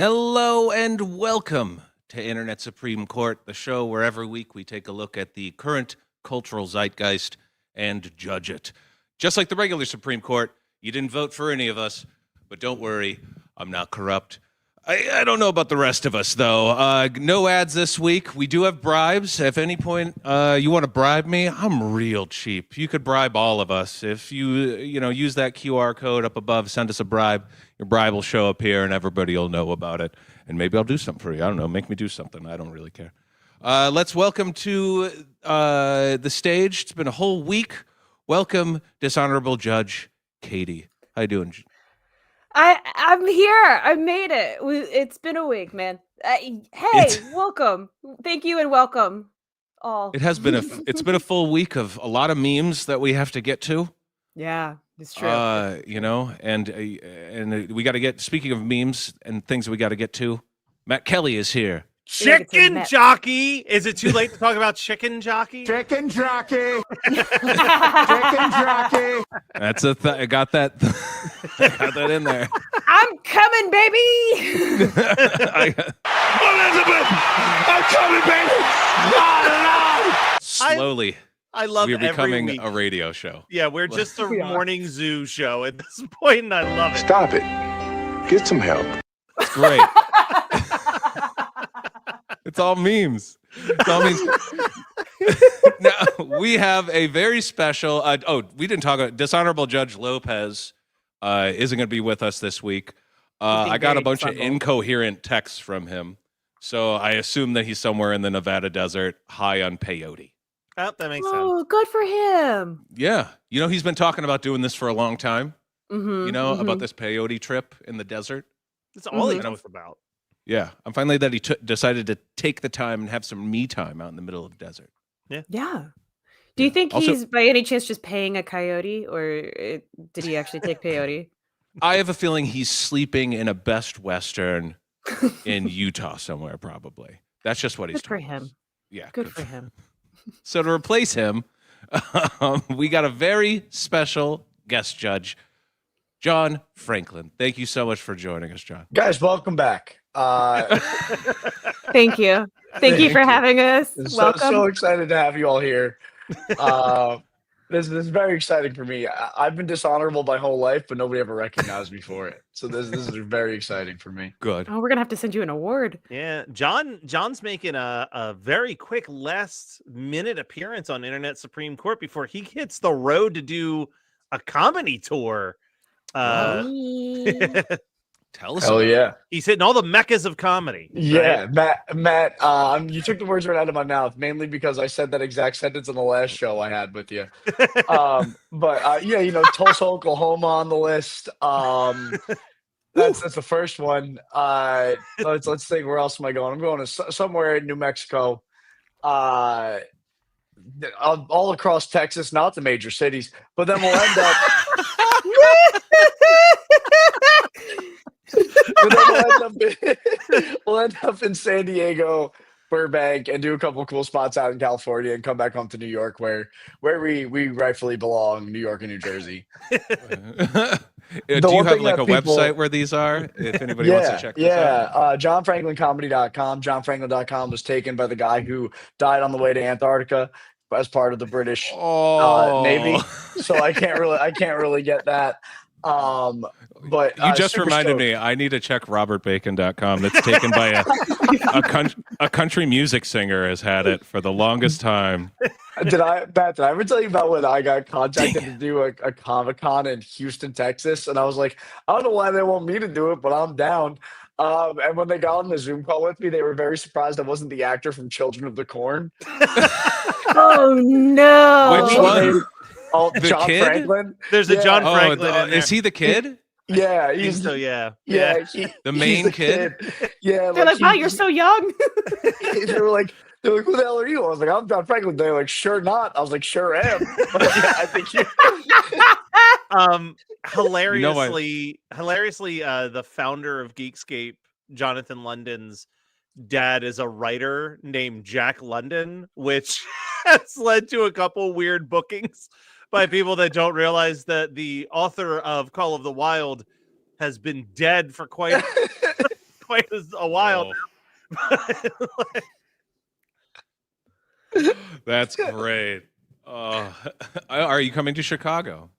Hello and welcome to Internet Supreme Court, the show where every week we take a look at the current cultural zeitgeist and judge it. Just like the regular Supreme Court, you didn't vote for any of us, but don't worry, I'm not corrupt. I don't know about the rest of us, though. No ads this week. We do have bribes. If any point you want to bribe me, I'm real cheap. You could bribe all of us. If you use that QR code up above, send us a bribe. Your bribe will show up here, and everybody will know about it. And maybe I'll do something for you. I don't know. Make me do something. I don't really care. Let's welcome to the stage. It's been a whole week. Welcome, Dishonorable Judge Katy. How you doing? I'm here. I made it. It's been a week, man. Welcome. Thank you and welcome all. It's been a full week of a lot of memes that we have to get to. Yeah, it's true. And we got to get. Speaking of memes and things we got to get to, Matt Kelly is here. Chicken jockey. Is it too late to talk about chicken jockey? Chicken jockey. Chicken jockey. That's I got that. I got that in there. I'm coming, baby. Elizabeth, I'm coming, baby. Slowly, I love we're becoming every week. a radio show. Yeah, we're just a morning zoo show at this point, and I love it. Stop it. Get some help. It's great. It's all memes. It's all memes. Now, we have a very special. We didn't talk about Dishonorable Judge Lopez. Isn't going to be with us this week. I got a bunch of incoherent texts from him, so I assume that he's somewhere in the Nevada desert, high on peyote. Oh, that makes sense. Oh, good for him. Yeah, he's been talking about doing this for a long time. About this peyote trip in the desert. That's all he knows about. Yeah, I'm finally that he decided to take the time and have some me time out in the middle of the desert. Yeah. Do you think he's by any chance just paying a coyote, or did he actually take peyote? I have a feeling he's sleeping in a Best Western in Utah somewhere, probably. That's just what he's Good for him. Yeah. Good for him. So to replace him, we got a very special guest judge, John Franklin. Thank you so much for joining us, John. Guys, welcome back. Thank you. Thank you for having us. Welcome. So excited to have you all here. This is very exciting for me. I've been dishonorable my whole life, but nobody ever recognized me for it. So this is very exciting for me. Good. Oh, we're gonna have to send you an award. Yeah, John's making a very quick last-minute appearance on Internet Supreme Court before he hits the road to do a comedy tour. Tell us. Hell yeah. He's hitting all the meccas of comedy. Yeah, right? Matt, you took the words right out of my mouth, mainly because I said that exact sentence in the last show I had with you. Tulsa, Oklahoma on the list. That's the first one. Let's think, where else am I going? I'm going to somewhere in New Mexico. All across Texas, not the major cities, but then we'll end up. But then we'll end up in San Diego, Burbank, and do a couple of cool spots out in California, and come back home to New York, where we rightfully belong, New York and New Jersey. Do you have like a website where these are? If anybody wants to check this out. JohnFranklinComedy.com. JohnFranklin.com was taken by the guy who died on the way to Antarctica as part of the British Navy. So I can't really get that. But you just reminded me, I need to check robertbacon.com. That's taken by a country music singer has had it for the longest time. Did I ever tell you about when I got contacted to do a Comic-Con in Houston, Texas? And I was like, I don't know why they want me to do it, but I'm down. And when they got on the Zoom call with me, they were very surprised I wasn't the actor from Children of the Corn. Oh no! Which one? John kid? Franklin. There's a John Franklin in there. Is he the kid? Yeah, yeah. The main kid? Yeah. They're like, wow, you're so young. They were like, who the hell are you? I was like, I'm John Franklin. They're like, sure not. I was like, sure am. But yeah, I think you. Hilariously, the founder of Geekscape, Jonathan London's dad, is a writer named Jack London, which has led to a couple weird bookings by people that don't realize that the author of Call of the Wild has been dead for quite quite a while. That's great. Are you coming to Chicago?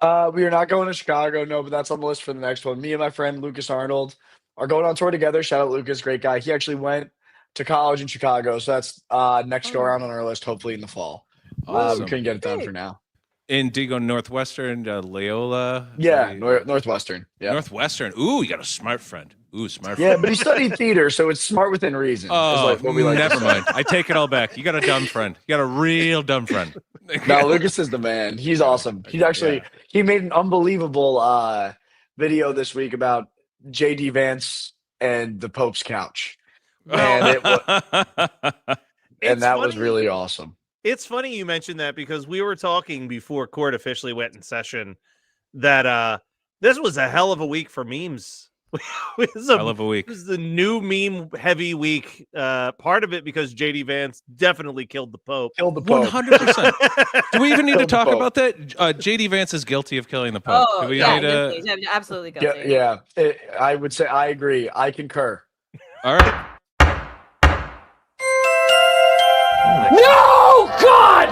We are not going to Chicago, no, but that's on the list for the next one. Me and my friend Lucas Arnold are going on tour together. Shout out Lucas, great guy. He actually went to college in Chicago, so that's next go around on our list, hopefully in the fall. Awesome. We couldn't get it done for now. And do you go Northwestern, Loyola? Yeah, Northwestern. Yeah, Northwestern. Ooh, you got a smart friend. Ooh, smart yeah, friend. but he studied theater, so it's smart within reason. Oh, what we like to never say. mind. I take it all back. You got a dumb friend. You got a real dumb friend. No, Lucas is the man. He's awesome. He's actually he made an unbelievable video this week about JD Vance and the Pope's couch. And that was really awesome. It's funny you mentioned that because we were talking before court officially went in session that this was a hell of a week for memes. Hell of a week. This is the new meme heavy week. Part of it because JD Vance definitely killed the Pope. 100%. Do we even need to talk about that? JD Vance is guilty of killing the Pope. Oh, Do we yeah, need to... guilty. Absolutely guilty. Yeah. I would say I agree. I concur. All right. No, God!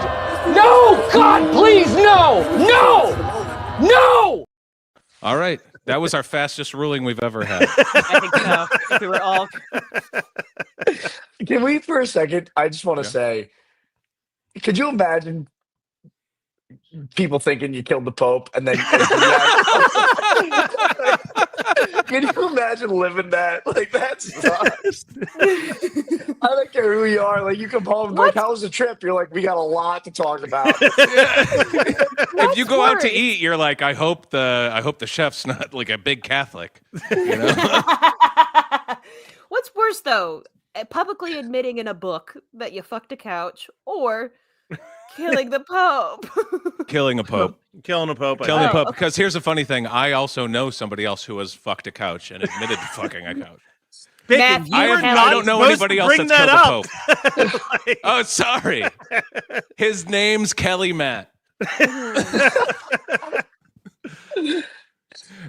No, God, please, no! No! No! All right. That was our fastest ruling we've ever had. I think so. If we were all. Can we, for a second, I just want to say, could you imagine people thinking you killed the Pope and then can you imagine living that? Like, that sucks. I don't care who you are. Like, you come home, like, how was the trip? You're like, we got a lot to talk about. If you go out to eat, you're like, I hope the chef's not like a big Catholic. You know? What's worse, though? Publicly admitting in a book that you fucked a couch or killing the Pope? Killing a Pope. Killing a Pope. Killing a Pope. Because here's the funny thing. I also know somebody else who has fucked a couch and admitted to fucking a couch. Matthew, I don't know anybody else that's killed a Pope. Like... Oh, sorry. His name's Kelly Matt.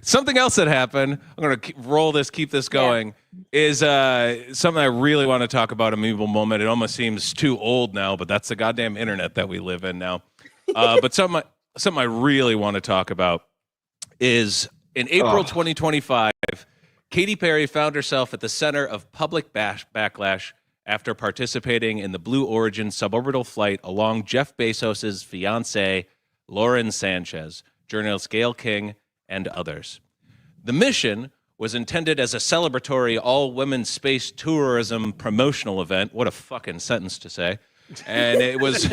Something else that happened, I'm going to keep this going, is something I really want to talk about, a memeable moment. It almost seems too old now, but that's the goddamn internet that we live in now. But something I really want to talk about is in April 2025, Katy Perry found herself at the center of public backlash after participating in the Blue Origin suborbital flight along Jeff Bezos' fiancée, Lauren Sanchez, journalist Gayle King, and others. The mission was intended as a celebratory all-women space tourism promotional event. What a fucking sentence to say. And it was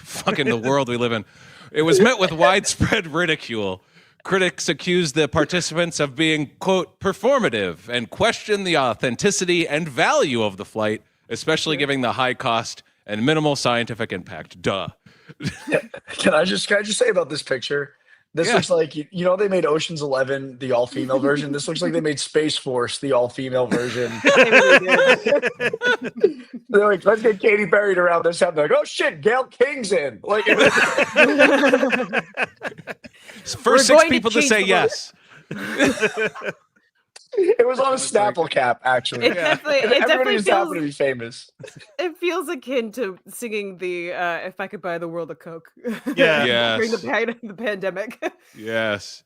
fucking the world we live in. It was met with widespread ridicule. Critics accused the participants of being, quote, performative and questioned the authenticity and value of the flight, especially given the high cost and minimal scientific impact. Duh. Can I just say about this picture? This looks like, you know, they made Ocean's 11 the all-female version. This looks like they made Space Force the all-female version. They're like, let's get Katy Perry around this time. They're like, oh shit, Gayle King's in. Like, first 6 people to say yes. It was on a Snapple cap, actually. It Everybody definitely just happened to be famous. It feels akin to singing the "If I Could Buy the World a Coke." Yeah. Yes. During the pandemic. Yes.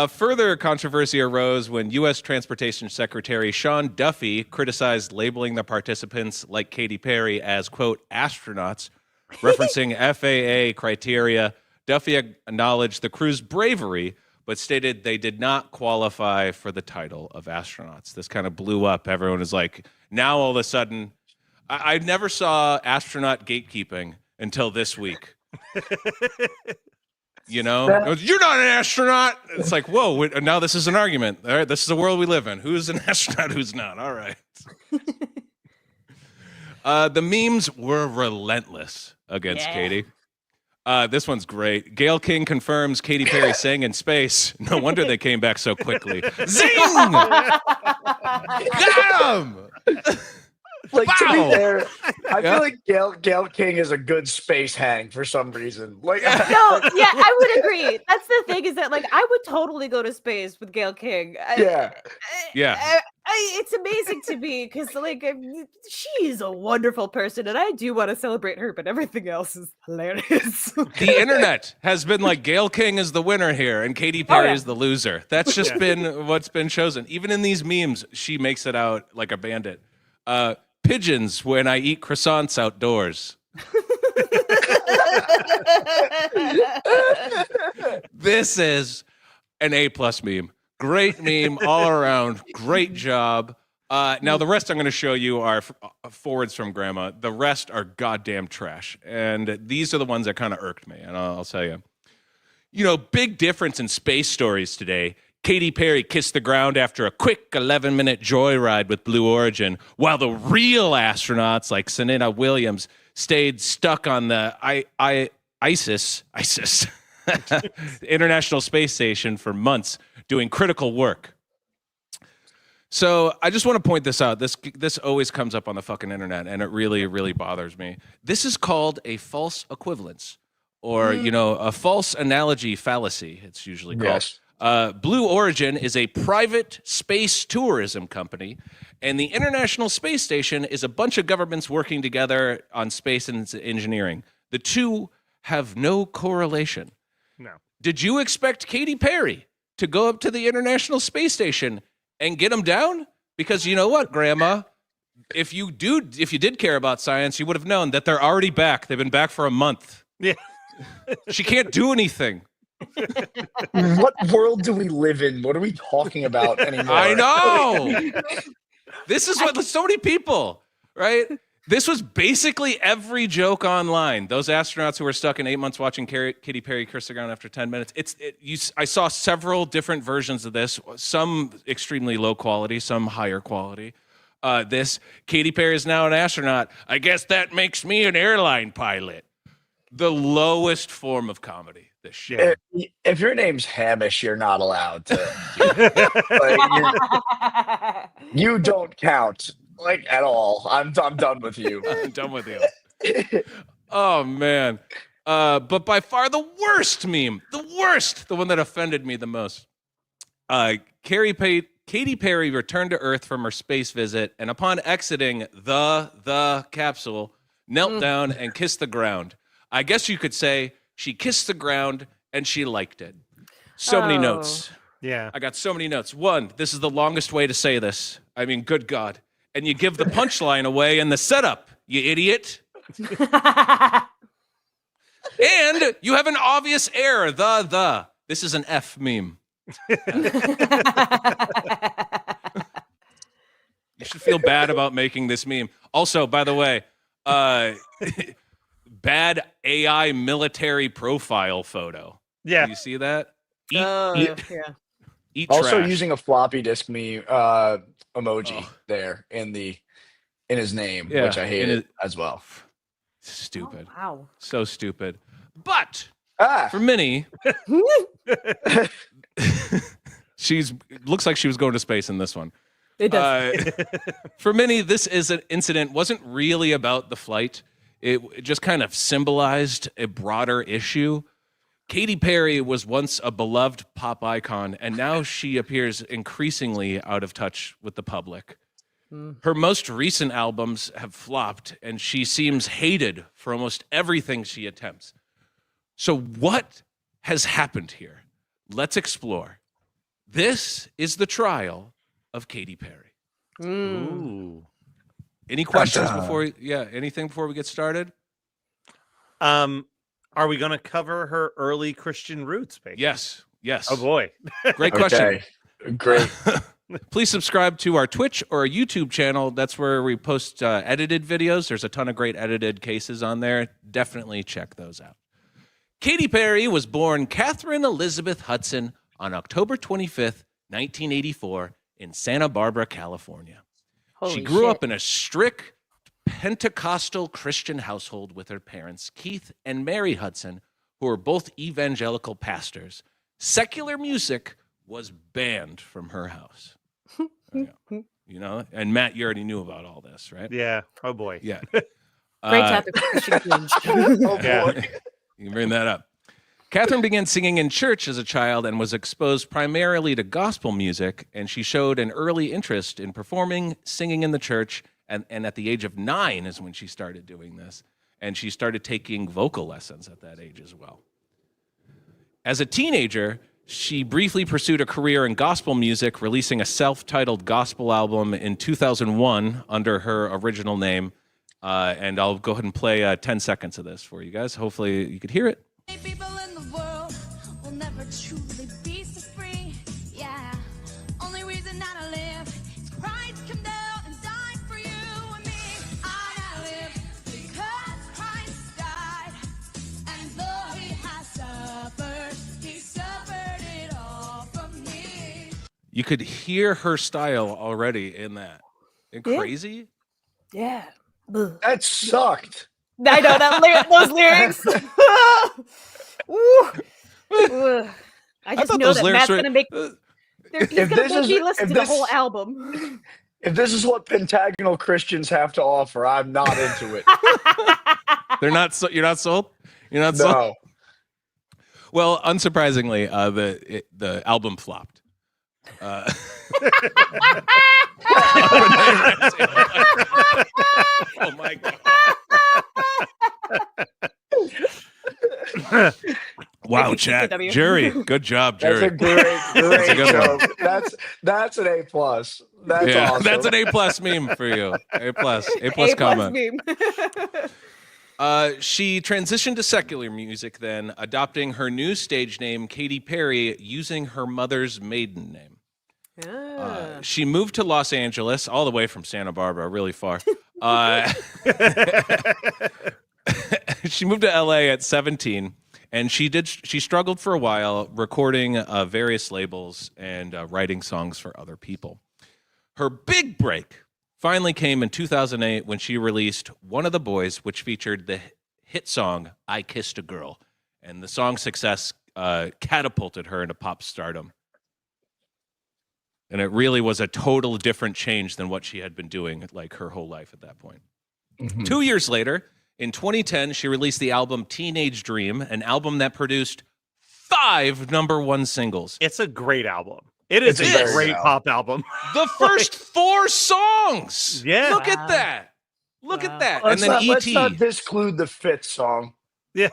Further controversy arose when U.S. Transportation Secretary Sean Duffy criticized labeling the participants like Katy Perry as, quote, astronauts, referencing FAA criteria. Duffy acknowledged the crew's bravery, but stated they did not qualify for the title of astronauts. This kind of blew up. Everyone is like, now all of a sudden, I never saw astronaut gatekeeping until this week. You know, you're not an astronaut. It's like, whoa, now this is an argument. All right, this is the world we live in. Who's an astronaut, who's not? All right. The memes were relentless against Katy. This one's great. Gayle King confirms Katy Perry sang in space. No wonder they came back so quickly. Zing! Got him! Like, to be Wow. fair, I Yeah. feel like Gail King is a good space hang for some reason. Like, No, yeah, I would agree. That's the thing is that, like, I would totally go to space with Gail King. Yeah. Yeah. It's amazing to me because, like, she is a wonderful person, and I do want to celebrate her, but everything else is hilarious. The internet has been like Gail King is the winner here and Katy Perry is the loser. That's just been what's been chosen. Even in these memes, she makes it out like a bandit. Pigeons when I eat croissants outdoors. This is an A+ meme. Great meme all around. Great job. Now, the rest I'm going to show you are forwards from Grandma. The rest are goddamn trash. And these are the ones that kind of irked me. And I'll tell you. You know, big difference in space stories today. Katy Perry kissed the ground after a quick 11-minute joyride with Blue Origin, while the real astronauts like Serena Williams stayed stuck on the ISIS International Space Station for months doing critical work. So I just want to point this out. This always comes up on the fucking internet, and it really, really bothers me. This is called a false equivalence, or a false analogy fallacy. It's usually called. Yes. Blue Origin is a private space tourism company, and the International Space Station is a bunch of governments working together on space and engineering. The two have no correlation. No. Did you expect Katy Perry to go up to the International Space Station and get them down? Because you know what, Grandma? If you did care about science, you would have known that they're already back. They've been back for a month. Yeah. She can't do anything. What world do we live in? What are we talking about anymore? I know. This is what so many people, right? This was basically every joke online. Those astronauts who were stuck in 8 months watching Katy Perry kiss the ground after 10 minutes. I saw several different versions of this, some extremely low quality, some higher quality. Katy Perry is now an astronaut. I guess that makes me an airline pilot. The lowest form of comedy. This shit. If your name's Hamish, you're not allowed to. You don't count, like, at all. I'm done with you. I'm done with you. Oh man. But by far the worst meme, the one that offended me the most. Katy Perry returned to Earth from her space visit, and upon exiting the capsule, knelt down and kissed the ground. I guess you could say she kissed the ground and she liked it. So many notes. Yeah. I got so many notes. One, this is the longest way to say this. I mean, good God. And you give the punchline away in the setup, you idiot. And you have an obvious error, the. This is an F meme. You should feel bad about making this meme. Also, by the way, bad AI military profile photo. Yeah. Do you see that? Eat Also trash. using a floppy disk me emoji there in his name, Yeah, which I hated as well. Stupid. Oh, wow. So stupid. But Ah, for Minnie, looks like she was going to space in this one. It does. For Minnie, this incident wasn't really about the flight. It just kind of symbolized a broader issue. Katy Perry was once a beloved pop icon, and now she appears increasingly out of touch with the public. Her most recent albums have flopped, and she seems hated for almost everything she attempts. So what has happened here? Let's explore. This is the trial of Katy Perry. Ooh. Any questions anything before we get started? Are we going to cover her early Christian roots, baby? Yes. Oh boy. Great question. okay. Great. Please subscribe to our Twitch or our YouTube channel. That's where we post edited videos. There's a ton of great edited cases on there. Definitely check those out. Katy Perry was born Catherine Elizabeth Hudson on October 25th, 1984 in Santa Barbara, California. She grew up in a strict Pentecostal Christian household with her parents, Keith and Mary Hudson, who were both evangelical pastors. Secular music was banned from her house. You know, and Matt, you already knew about all this, right? Yeah. Oh boy. Yeah. Great topic for Christian cringe. Oh Yeah. boy. You can bring that up. Catherine began singing in church as a child and was exposed primarily to gospel music, and she showed an early interest in performing, singing in the church, and at the age of 9 is when she started doing this, and she started taking vocal lessons at that age as well. As a teenager, she briefly pursued a career in gospel music, releasing a self-titled gospel album in 2001 under her original name, and I'll go ahead and play 10 seconds of this for you guys. Hopefully you could hear it. People in the world will never truly be so free. Yeah, only reason that I live is Christ come down and died for you and me. I live because Christ died, and though he suffered it all from me. You could hear her style already in that. Isn't Yeah. crazy? Yeah. Ugh. That sucked. I know those lyrics. Ooh. Ugh. I just thought know those that lyrics Matt's were- gonna make. He's If gonna this make is- me listen if to the this- whole album. If this is what pentagonal Christians have to offer, I'm not into it. They're not. You're not sold. You're not sold. No. Well, unsurprisingly, the album flopped. Oh my god! Wow, chat, W. Jerry, good job, That's a Jerry. great a good one. joke. That's an A+. That's Yeah, awesome. that's an A+ meme for you. A+, A+ A+ comment. meme. She transitioned to secular music then, adopting her new stage name, Katy Perry, using her mother's maiden name. Ah. She moved to Los Angeles, all the way from Santa Barbara, really far. She moved to LA at 17, and she struggled for a while recording various labels and writing songs for other people. Her big break finally came in 2008 when she released One of the Boys, which featured the hit song I Kissed a Girl, and the song's success catapulted her into pop stardom. And it really was a total different change than what she had been doing like her whole life at that point. 2 years later, in 2010, she released the album Teenage Dream, an album that produced 5 #1 singles. It's a great album. It is It's a very great good pop album. The first 4 songs. Yeah. Look at Wow. that. Look Wow. at that. Let's And then not, let's E.T. not disclude the 5th song. Yeah.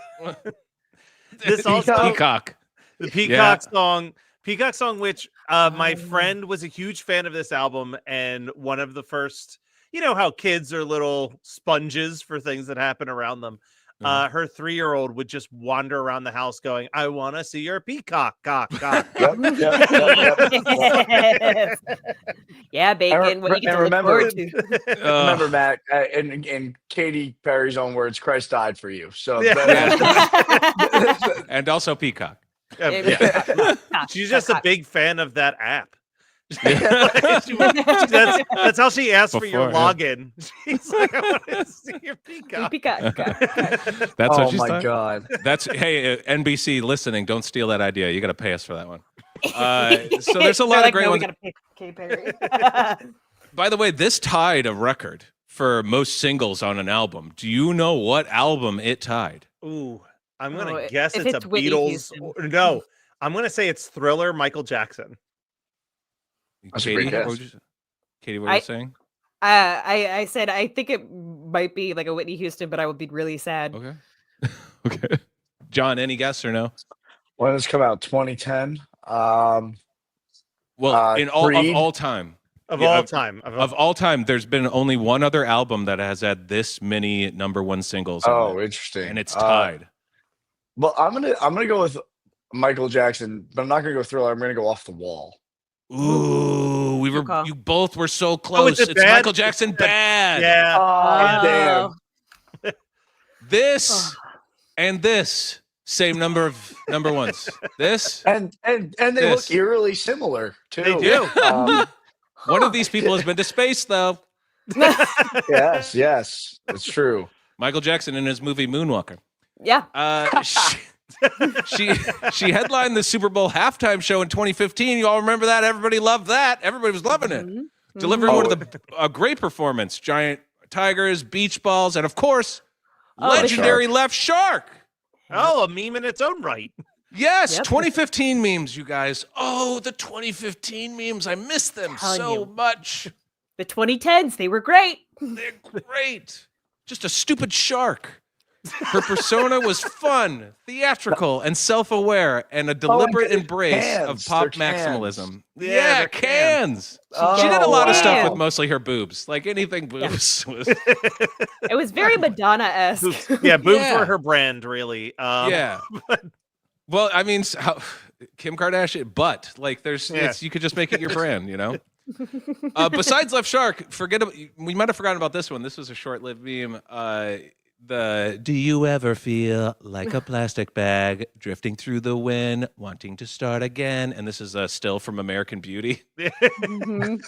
This also Peacock. the Peacock song. Peacock song, which my friend was a huge fan of this album, and one of the first, you know how kids are little sponges for things that happen around them. Her 3-year-old would just wander around the house going, I want to see your peacock, cock. Yep. Yeah, bacon. What you get to look remember- forward to. Remember, Matt, in Katy Perry's own words, Christ died for you. So Yeah. And also Peacock. She's just a big fan of that app. That's how she asked for your Before, yeah. login. She's like, I want to see your peacock. Peacock. That's oh what she's my thought. God. That's hey NBC listening. Don't steal that idea. You got to pay us for that one. So there's a lot They're of great no, ones. We gotta pick Katy Perry. By the way, this tied a record for most singles on an album. Do you know what album it tied? Ooh, I'm gonna Oh, guess if it's it's a Whitney Beatles. Houston. No, I'm gonna say it's Thriller, Michael Jackson. That's a Katie, great guess. what were you saying? I said I think it might be like a Whitney Houston, but I would be really sad. Okay. Okay. John, any guess or no? When did this come out? 2010. Well, of Creed? all time. Of Yeah, all of- time. Of all time, there's been only one other album that has had this many #1 singles. on Oh, it, interesting. and it's tied. Well, I'm gonna go with Michael Jackson, but I'm not gonna go Thriller. I'm gonna go Off the Wall. Ooh, Good call. you both were so close. it It's bad? Michael Jackson bad. Yeah. Oh, damn. This and this same number of #1s. This And they This. look eerily similar too. They do. one of these people has been to space though. Yes, it's true. Michael Jackson in his movie Moonwalker. Yeah. She headlined the Super Bowl halftime show in 2015. You all remember that? Everybody loved that. Everybody was loving it. Mhm. delivering Oh. one of the a great performance, giant tigers, beach balls, and of course, Oh, the legendary left shark. Oh, a meme in its own right. Yes, Yep. 2015 memes, you guys. Oh, the 2015 memes. I miss them Telling so you. much. The 2010s, they were great. They're great. Just a stupid shark. Her persona was fun, theatrical, and self-aware, and a deliberate and embrace cans. of pop They're cans. maximalism. Yeah, Yeah, they're cans. Oh, She did a lot of stuff wow. with mostly her boobs. Like anything boobs was. It was very Madonna-esque. Yeah, boobs Yeah. were her brand, really. Yeah. Well, I mean, Kim Kardashian, but like, you could just make it your brand, you know. Besides Left Shark, we might have forgotten about this one. This was a short-lived meme. Do you ever feel like a plastic bag drifting through the wind, wanting to start again? And this is a still from American Beauty. And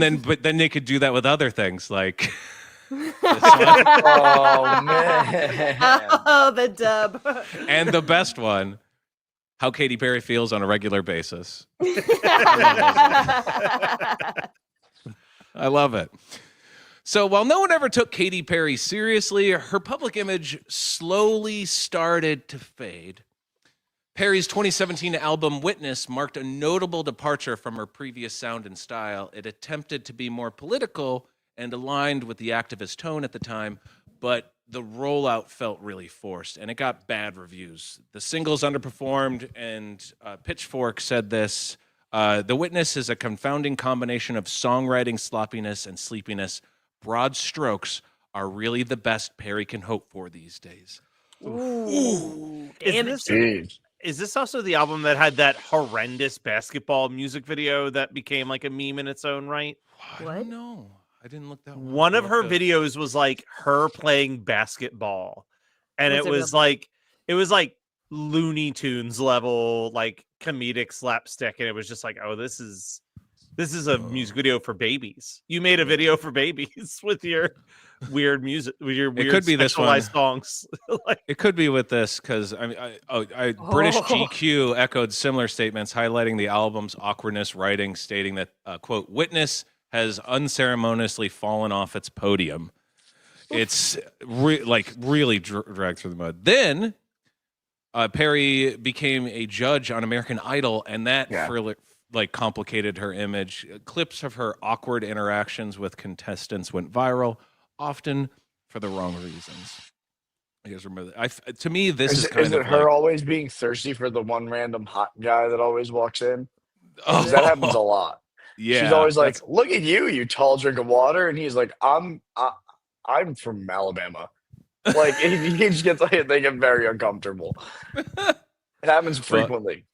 then they could do that with other things like. This one. Oh man. Oh, the dub. And the best one, how Katy Perry feels on a regular basis. I love it. So while no one ever took Katy Perry seriously, her public image slowly started to fade. Perry's 2017 album Witness marked a notable departure from her previous sound and style. It attempted to be more political and aligned with the activist tone at the time, but the rollout felt really forced, and it got bad reviews. The singles underperformed, and Pitchfork said this, The Witness is a confounding combination of songwriting sloppiness and sleepiness. Broad strokes are really the best Perry can hope for these days. Ooh, damn it. Jeez. Is this also the album that had that horrendous basketball music video that became like a meme in its own right? I What? don't know. I didn't look that One of her up. videos was like her playing basketball, and Was it it was like Looney Tunes level, like comedic slapstick, and it was just like, oh, this is a music video for babies. You made a video for babies with your weird music, with your weird could be this one. sexualized songs. Like, It could be with this because British GQ echoed similar statements, highlighting the album's awkwardness, writing, stating that, quote, Witness has unceremoniously fallen off its podium. It's really dragged through the mud. Then Perry became a judge on American Idol, and that complicated her image. Clips of her awkward interactions with contestants went viral, often for the wrong reasons. You guys remember that? To me, this is kind is of it her like, always being thirsty for the one random hot guy that always walks in? 'Cause oh, that happens a lot. yeah. She's always like, that's- "Look at you, you tall drink of water," and he's like, "I'm from Alabama." Like he just gets they get very uncomfortable. It happens frequently.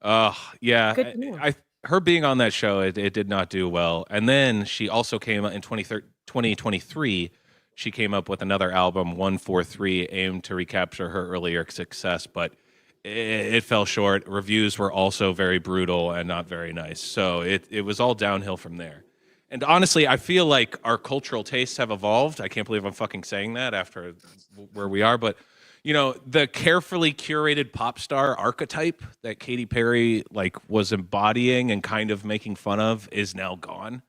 yeah. Good to know. Her being on that show, it did not do well. And then she also came out in 2023. She came up with another album, 143, aimed to recapture her earlier success, but it fell short. Reviews were also very brutal and not very nice. So it was all downhill from there. And honestly, I feel like our cultural tastes have evolved. I can't believe I'm fucking saying that after where we are, but you know, the carefully curated pop star archetype that Katy Perry was embodying and kind of making fun of is now gone.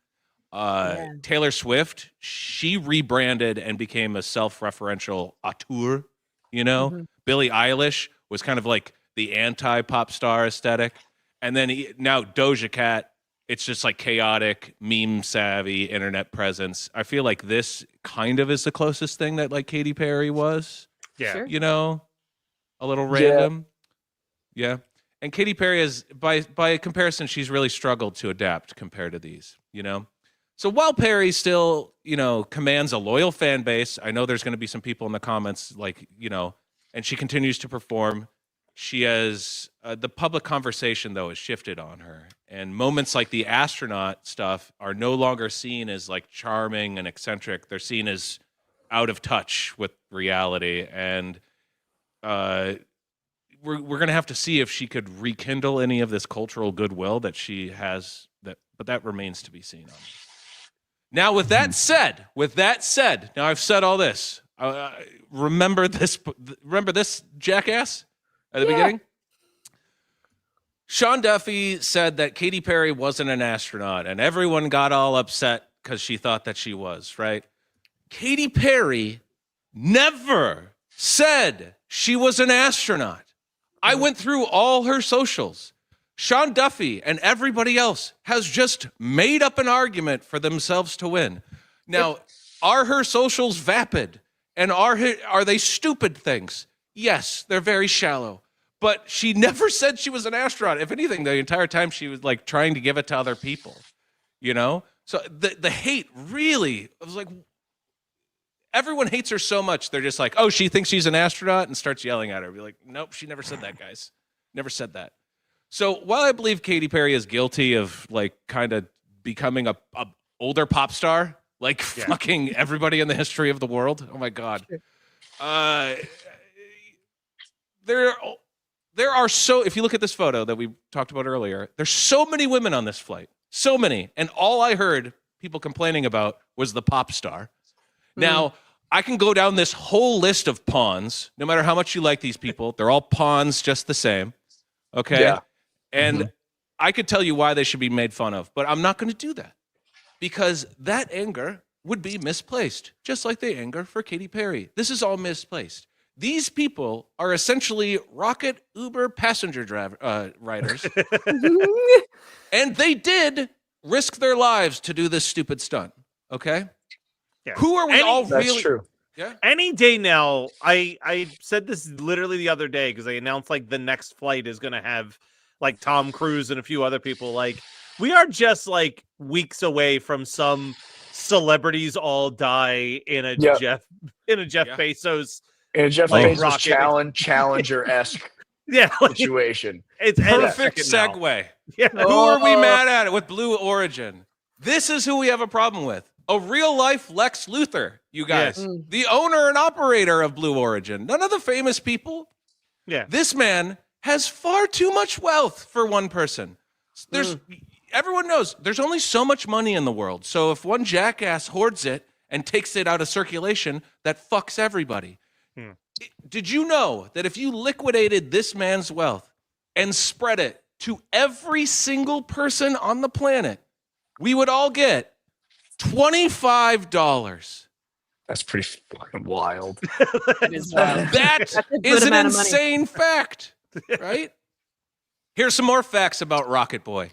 Taylor Swift, she rebranded and became a self-referential auteur, you know? Mhm. Billie Eilish was kind of like the anti-pop star aesthetic. And then now Doja Cat, it's just like chaotic, meme-savvy internet presence. I feel like this kind of is the closest thing that Katy Perry was. yeah. Sure. You know, a little Yeah. random. Yeah. And Katy Perry is, by comparison, she's really struggled to adapt compared to these, you know? So while Perry still, commands a loyal fan base, I know there's going to be some people in the comments and she continues to perform. She has, the public conversation, though, has shifted on her. And moments like the astronaut stuff are no longer seen as charming and eccentric. They're seen as out of touch with reality, and we're gonna have to see if she could rekindle any of this cultural goodwill that she has. But that remains to be seen. Now, with that said, now I've said all this. Remember this jackass at the beginning. Sean Duffy said that Katy Perry wasn't an astronaut, and everyone got all upset because she thought that she was, right? Katy Perry never said she was an astronaut. I went through all her socials. Sean Duffy and everybody else has just made up an argument for themselves to win. Now, are her socials vapid? And are they stupid things? Yes, they're very shallow. But she never said she was an astronaut. If anything, the entire time she was like trying to give it to other people, you know? So the hate really, I was like, everyone hates her so much. They're just like, oh, she thinks she's an astronaut and starts yelling at her. Be like, nope, she never said that, guys. Never said that. So while I believe Katy Perry is guilty of like kind of becoming a older pop star, like fucking everybody in the history of the world. Oh my God. There are so, if you look at this photo that we talked about earlier, there's so many women on this flight, so many. And all I heard people complaining about was the pop star. Now, I can go down this whole list of pawns, no matter how much you like these people. They're all pawns just the same. Okay. Yeah. And I could tell you why they should be made fun of, but I'm not going to do that because that anger would be misplaced, just like the anger for Katy Perry. This is all misplaced. These people are essentially rocket Uber passenger riders. And they did risk their lives to do this stupid stunt. Okay. Yeah. Who are we all That's really? true. Yeah. Any day now, I said this literally the other day because they announced like the next flight is going to have like Tom Cruise and a few other people. Like we are just like weeks away from some celebrities all die in a Jeff Bezos. And Jeff Like Bezos rocket. Challenger-esque situation. It's Perfect any second now. segue. Yeah. Who are we mad at with Blue Origin? This is who we have a problem with. A real-life Lex Luthor, you guys. Yes. The owner and operator of Blue Origin. None of the famous people. Yeah. This man has far too much wealth for one person. Everyone knows there's only so much money in the world. So if one jackass hoards it and takes it out of circulation, that fucks everybody. Did you know that if you liquidated this man's wealth and spread it to every single person on the planet, we would all get $25? That's pretty fucking wild. That is wild. That That's a good is an amount of money. insane fact, right? Here's some more facts about Rocket Boy.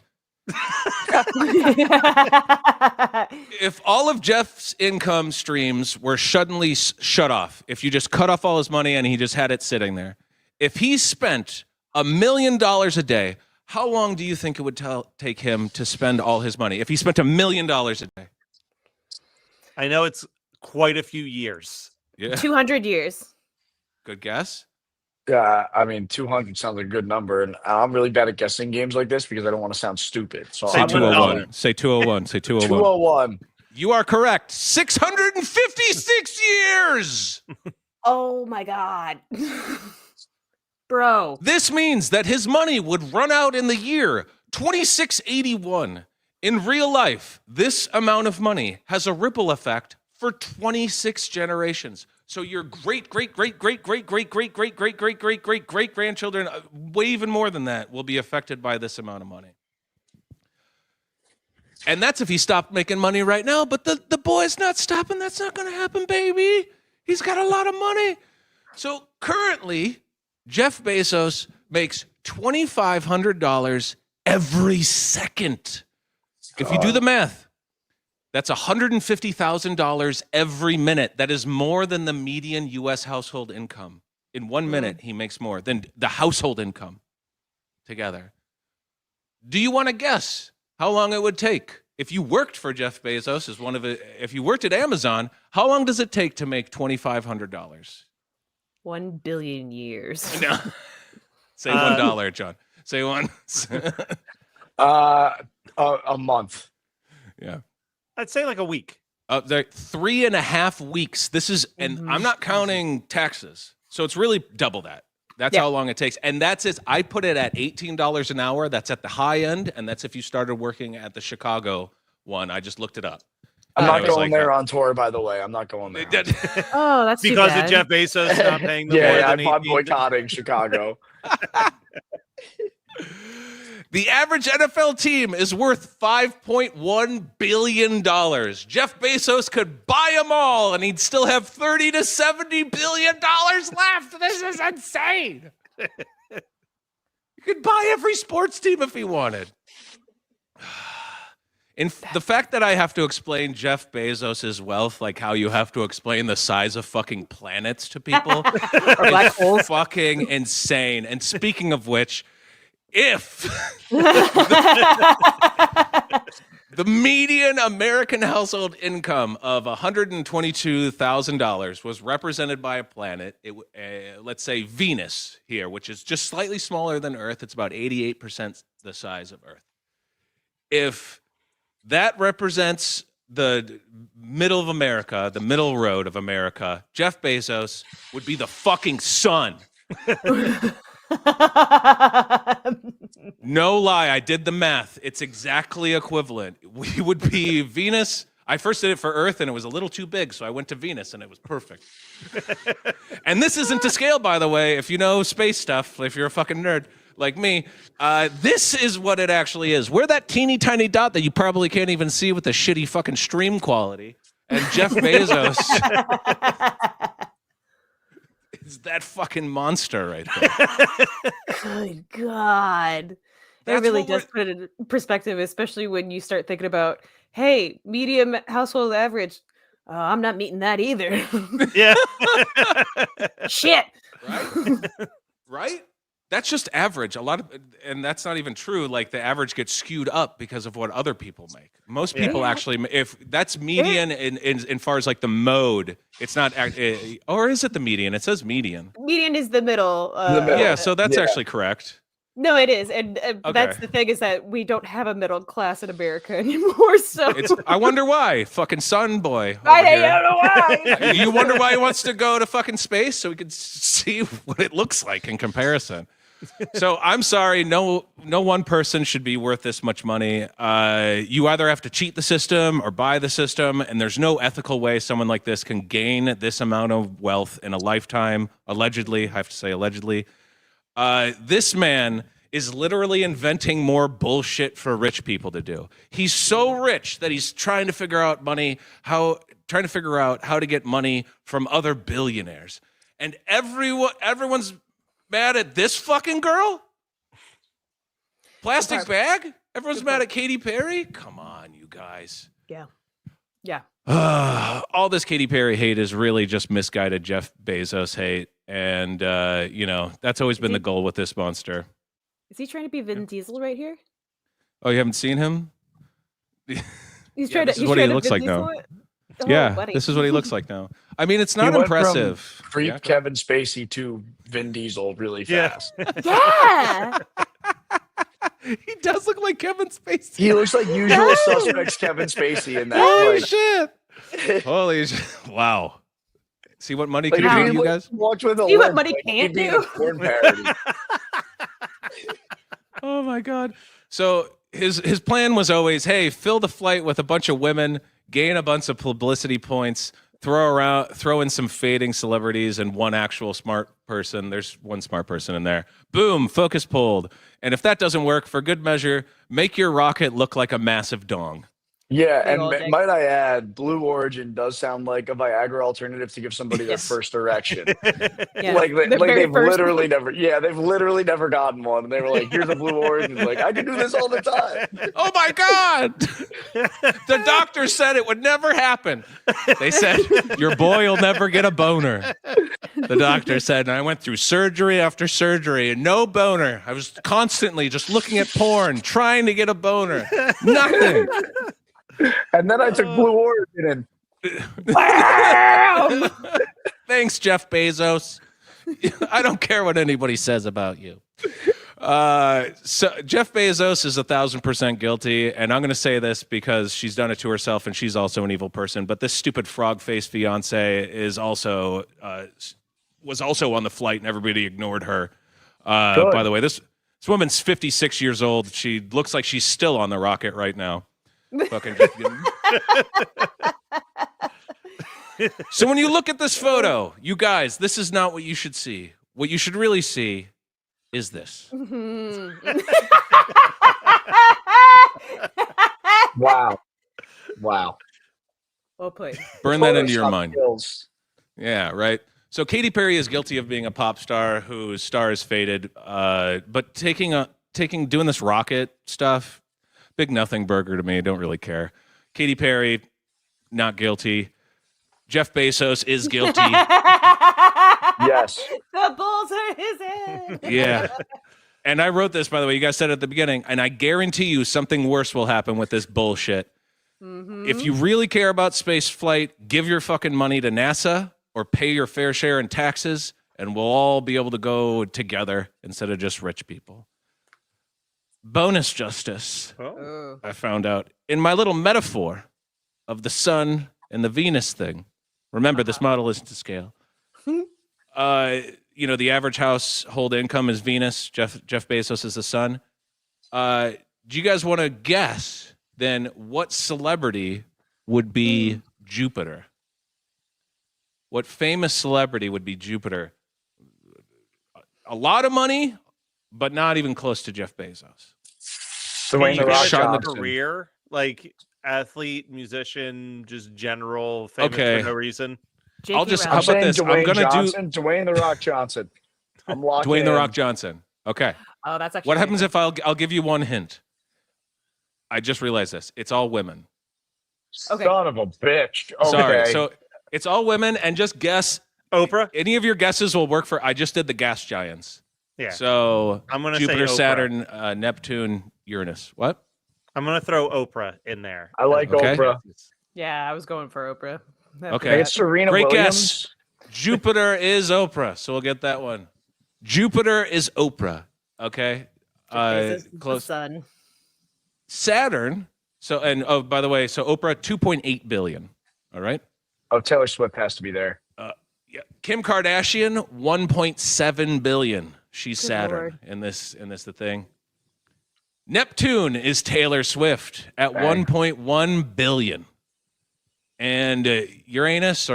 If all of Jeff's income streams were suddenly shut off, if you just cut off all his money and he just had it sitting there, if he spent $1 million a day, how long do you think it would take him to spend all his money? If he spent $1 million a day? I know it's quite a few years. Yeah. 200 years. Good guess. Yeah, I mean, 200 sounds like a good number, and I'm really bad at guessing games like this because I don't want to sound stupid. So Say I'm gonna 201. Say 201. Say 201. 201. You are correct. 656 years. Oh my God. Bro. This means that his money would run out in the year 2681. In real life, this amount of money has a ripple effect for 26 generations. So your great grandchildren, way even more than that, will be affected by this amount of money. And that's if he stopped making money right now. But the boy's not stopping. That's not going to happen, baby. He's got a lot of money. So currently, Jeff Bezos makes $2,500 every second. If you do the math, that's $150,000 every minute. That is more than the median U.S. household income. In 1 minute, he makes more than the household income together. Do you want to guess how long it would take if you worked for Jeff Bezos as if you worked at Amazon? How long does it take to make $2,500? 1 billion years. No. Say $1, John. Say one. A month. Yeah. I'd say like a week. 3.5 weeks. This is, and I'm not counting taxes. So it's really double that. That's how long it takes. And that's it. I put it at $18 an hour. That's at the high end. And that's if you started working at the Chicago one. I just looked it up. I'm not going like there on tour, by the way. I'm not going there. Oh, that's too Because bad. of Jeff Bezos not paying the more Yeah, than I'm 18. boycotting Chicago. The average NFL team is worth $5.1 billion. Jeff Bezos could buy them all and he'd still have $30 to $70 billion left. This is insane. You could buy every sports team if he wanted. The fact that I have to explain Jeff Bezos' wealth, like how you have to explain the size of fucking planets to people, black holes. Fucking insane. And speaking of which, if the median American household income of $122,000 was represented by a planet, let's say Venus here, which is just slightly smaller than Earth, it's about 88% the size of Earth. If that represents the middle of America, the middle road of America, Jeff Bezos would be the fucking sun. No lie, I did the math. It's exactly equivalent. We would be Venus. I first did it for Earth and it was a little too big, so I went to Venus and it was perfect. And this isn't to scale, by the way. If you know space stuff, if you're a fucking nerd like me, this is what it actually is. We're that teeny tiny dot that you probably can't even see with the shitty fucking stream quality. And Jeff Bezos is that fucking monster right there. Good God. That's It really what we're- does put it in perspective, especially when you start thinking about, hey, medium household average. I'm not meeting that either. Yeah. Shit. Right? Right? That's just average. And that's not even true. Like the average gets skewed up because of what other people make. Most people actually, if that's median in far as like the mode, it's not, or is it the median? It says median. Median is the middle. Yeah, so that's actually correct. No, it is. And that's Okay. the thing is that we don't have a middle class in America anymore. So I wonder why. Fucking sun boy. I over here. don't know why. You wonder why he wants to go to fucking space so he can see what it looks like in comparison. So I'm sorry, no one person should be worth this much money. You either have to cheat the system or buy the system, and there's no ethical way someone like this can gain this amount of wealth in a lifetime. Allegedly, I have to say allegedly. This man is literally inventing more bullshit for rich people to do. He's so rich that he's trying to figure out how to get money from other billionaires. And everyone's mad at this fucking girl? Plastic bag? Everyone's mad at Katy Perry? Come on, you guys. Yeah. Yeah. All this Katy Perry hate is really just misguided Jeff Bezos hate. And, that's always been the goal with this monster. Is he trying to be Vin Diesel right here? Oh, you haven't seen him? He's trying to. This is what he looks like now. Yeah, buddy. this is what he looks like now. I mean, it's He not went from impressive. Creep Yeah. Kevin Spacey to Vin Diesel really Yeah. fast. Yeah. He does look like Kevin Spacey. He looks like Usual Suspects Kevin Spacey in that. Holy Like, shit! Holy shit! Wow. See what money like, can if do he to you guys? walked with a See what limp, money like, can't he'd be in do? a porn parody. Oh my god. So his plan was always, hey, fill the flight with a bunch of women, gain a bunch of publicity points, throw in some fading celebrities and one actual smart person. There's one smart person in there. Boom, focus pulled. And if that doesn't work, for good measure, make your rocket look like a massive dong. Yeah, Big and old dick. might I add, Blue Origin does sound like a Viagra alternative to give somebody their Yes. first erection. Yeah. Like, The very they've first literally one. never, they've literally never gotten one. And they were like, here's a Blue Origin. Like, I can do this all the time. Oh my god! The doctor said it would never happen. They said, your boy will never get a boner. The doctor said, and I went through surgery after surgery and no boner. I was constantly just looking at porn, trying to get a boner. Nothing. And then I took Blue Origin and Thanks, Jeff Bezos. I don't care what anybody says about you. So Jeff Bezos is 1,000% guilty, and I'm going to say this because she's done it to herself, and she's also an evil person. But this stupid frog-faced fiance is also was also on the flight, and everybody ignored her. By the way, this woman's 56 years old. She looks like she's still on the rocket right now. Fucking just So when you look at this photo, you guys, this is not what you should see. What you should really see is this. Wow. Well put. Burn that into your Photoshop mind. skills. Yeah, right. So Katy Perry is guilty of being a pop star whose star is faded, but doing this rocket stuff, big nothing burger to me. Don't really care. Katy Perry, not guilty. Jeff Bezos is guilty. Yes. The bulls are his head. Yeah. And I wrote this, by the way. You guys said it at the beginning, and I guarantee you something worse will happen with this bullshit. If you really care about space flight, give your fucking money to NASA or pay your fair share in taxes, and we'll all be able to go together instead of just rich people. Bonus justice, Oh. I found out. In my little metaphor of the sun and the Venus thing, remember, this model isn't to scale. The average household income is Venus. Jeff Bezos is the sun. Do you guys want to guess then what celebrity would be Jupiter? What famous celebrity would be Jupiter? A lot of money, but not even close to Jeff Bezos. Dwayne You The Rock guys have a Johnson. career, like athlete, musician, just general, famous Okay. for no reason. I'll J.K. just- I'm How about saying this? I'm Dwayne gonna do- Johnson, Dwayne The Rock Johnson. I'm locking Dwayne The in. Rock Johnson. Okay. Oh, that's actually What pretty happens good. if I'll give you one hint? I just realized this. It's all women. Okay. Son of a bitch. Okay. Sorry. So it's all women, and just guess. Oprah. Any of your guesses will work for. I just did the gas giants. Yeah. So I'm gonna Jupiter, say Oprah. Saturn, Neptune, Uranus. What? I'm gonna throw Oprah in there. I like Okay. Oprah. Yeah, I was going for Oprah. After Okay. that. It's Serena Great Williams. guess. Jupiter is Oprah, so we'll get that one. Jupiter is Oprah. Okay. Bezos is the Close. sun. Saturn. So by the way, so Oprah 2.8 billion. All right. Oh, Taylor Swift has to be there. Yeah. Kim Kardashian 1.7 billion. She's Good Saturn Lord. in this the thing. Neptune is Taylor Swift at Dang. 1.1 billion. And Uranus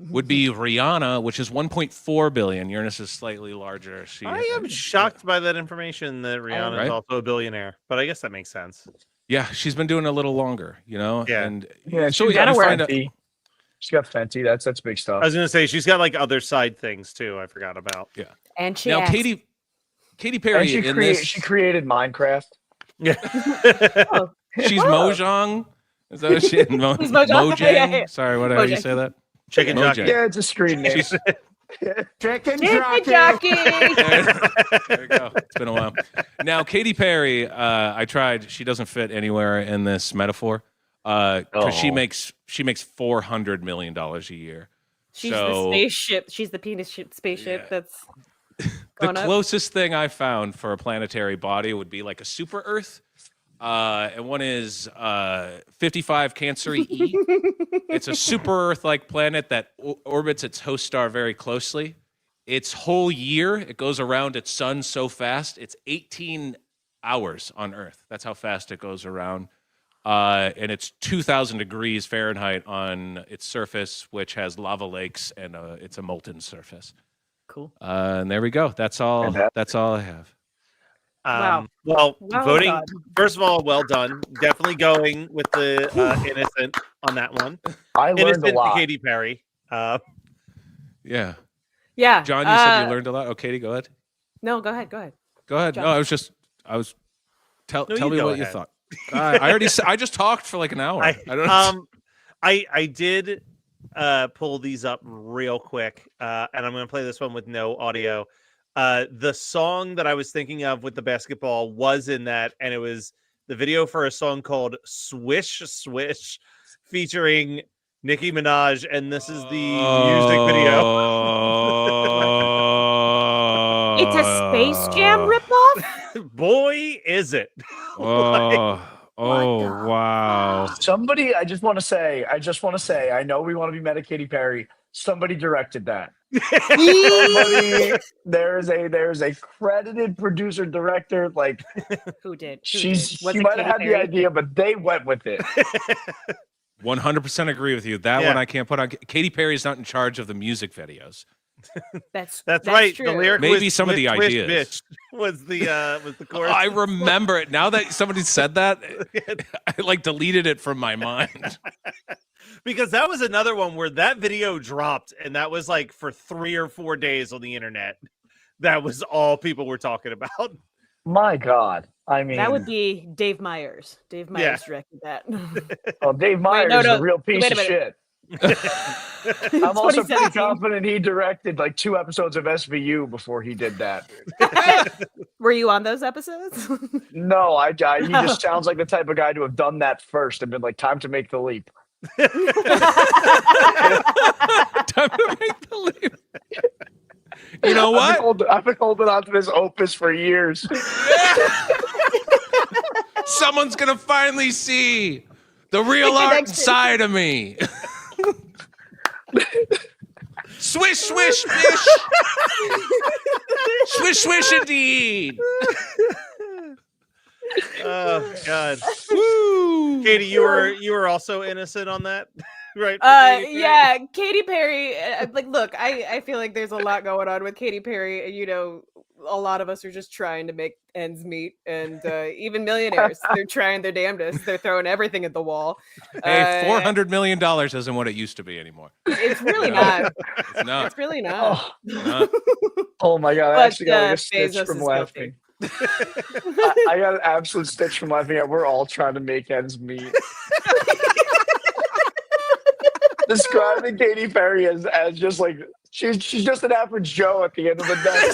would be Rihanna, which is 1.4 billion. Uranus is slightly larger. I am shocked by that information that Rihanna Right? is also a billionaire, but I guess that makes sense. Yeah, she's been doing it a little longer, Yeah. And Yeah, so she's yeah, got you find out- Fenty. She's got Fenty. That's big stuff. I was gonna say she's got like other side things too. I forgot about. And she now acts. Katy And Perry she, in this. she created Minecraft. Yeah. Oh, She's Whoa. Mojang. Is that what she? She's Mojang. Mojang. Yeah, yeah. Sorry, how do you Mojang. say that? Chicken Mojang. jockey. Yeah, it's a screen name. She's, Chicken Chicken jockey. jockey. there you go. It's been a while. Now, Katy Perry, I tried. She doesn't fit anywhere in this metaphor because she Oh. makes $400 million a year. She's So- the spaceship. She's the penis ship spaceship Yeah. that's The going up. closest thing I found for a planetary body would be like a super Earth. And one is 55 Canceri E. It's a super Earth-like planet that orbits its host star very closely. Its whole year, it goes around its sun so fast, it's 18 hours on Earth. That's how fast it goes around. And it's 2,000 degrees Fahrenheit on its surface, which has lava lakes, and it's a molten surface. Cool. And there we go. That's all. Fantastic. That's all I have. Wow. Well, Well voting. done. First of all, well done. Definitely going with the innocent on that one. I learned Innocent a to lot. Katy Perry. Yeah. Yeah. John, you said you learned a lot. Oh, Katie, go ahead. No, go ahead. Go ahead. Go ahead. John. No, tell No, tell you me go what you ahead. thought. I already I just talked for like an hour. I don't know. I did pull these up real quick, and I'm going to play this one with no audio. The song that I was thinking of with the basketball was in that, and it was the video for a song called "Swish Swish," featuring Nicki Minaj, and this is the music video. It's a Space Jam ripoff? Boy, is it! Oh, oh What the wow. Somebody, I just want to say, I know we want to be meta Katy Perry. Somebody directed that. Somebody, there's a credited producer director. Like Who did? Who she did? Was it might have Katy had the Perry? idea, but they went with it. 100% agree with you. That Yeah. one I can't put on. Katy Perry is not in charge of the music videos. That's right. True. The lyric Maybe was some of the "Swish, swish, ideas. bitch," was the chorus. I remember it. Now that somebody said that, I like deleted it from my mind. Because that was another one where that video dropped, and that was like for 3 or 4 days on the internet. That was all people were talking about. My God. I mean, That would be Dave Myers. Dave Myers directed that. oh, Dave Myers no, is a real piece wait a of minute. shit. I'm also pretty 2017. confident he directed like 2 episodes of SVU before he did that. Were you on those episodes? No, he just sounds like the type of guy to have done that first and been like, time to make the leap. Time to make the leap. You know what? I've been holding on to this opus for years. Someone's gonna finally see the real art inside of me. Swish, swish, bish. Swish, swish, indeed. Oh God, Woo. Katie, you were also innocent on that, right? Yeah, Katy Perry. Like, look, I feel like there's a lot going on with Katy Perry, and a lot of us are just trying to make ends meet, and even millionaires, they're trying their damnedest. They're throwing everything at the wall. Hey, $400 million isn't what it used to be anymore. It's really not. It's not. It's really not. Not. Oh my God, I But, actually got like a stitch Bezos from is laughing. I got an absolute stitch from laughing at we're all trying to make ends meet. Describing Katy Perry as just like she's just an average Joe at the end of the day.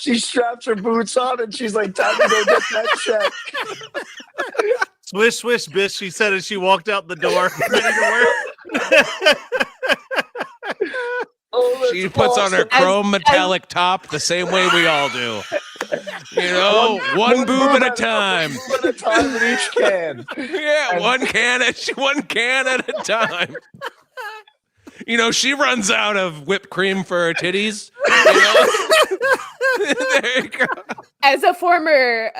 she straps her boots on and she's like, time to go get that check. Swish, swish, bish. She said as she walked out the door. Ready to work. Oh, She puts on her chrome metallic top the same way we all do. You know, one boob at a time. One at a time in each can. Yeah, one can at a time. You know, she runs out of whipped cream for her titties. You know? There you go. As a former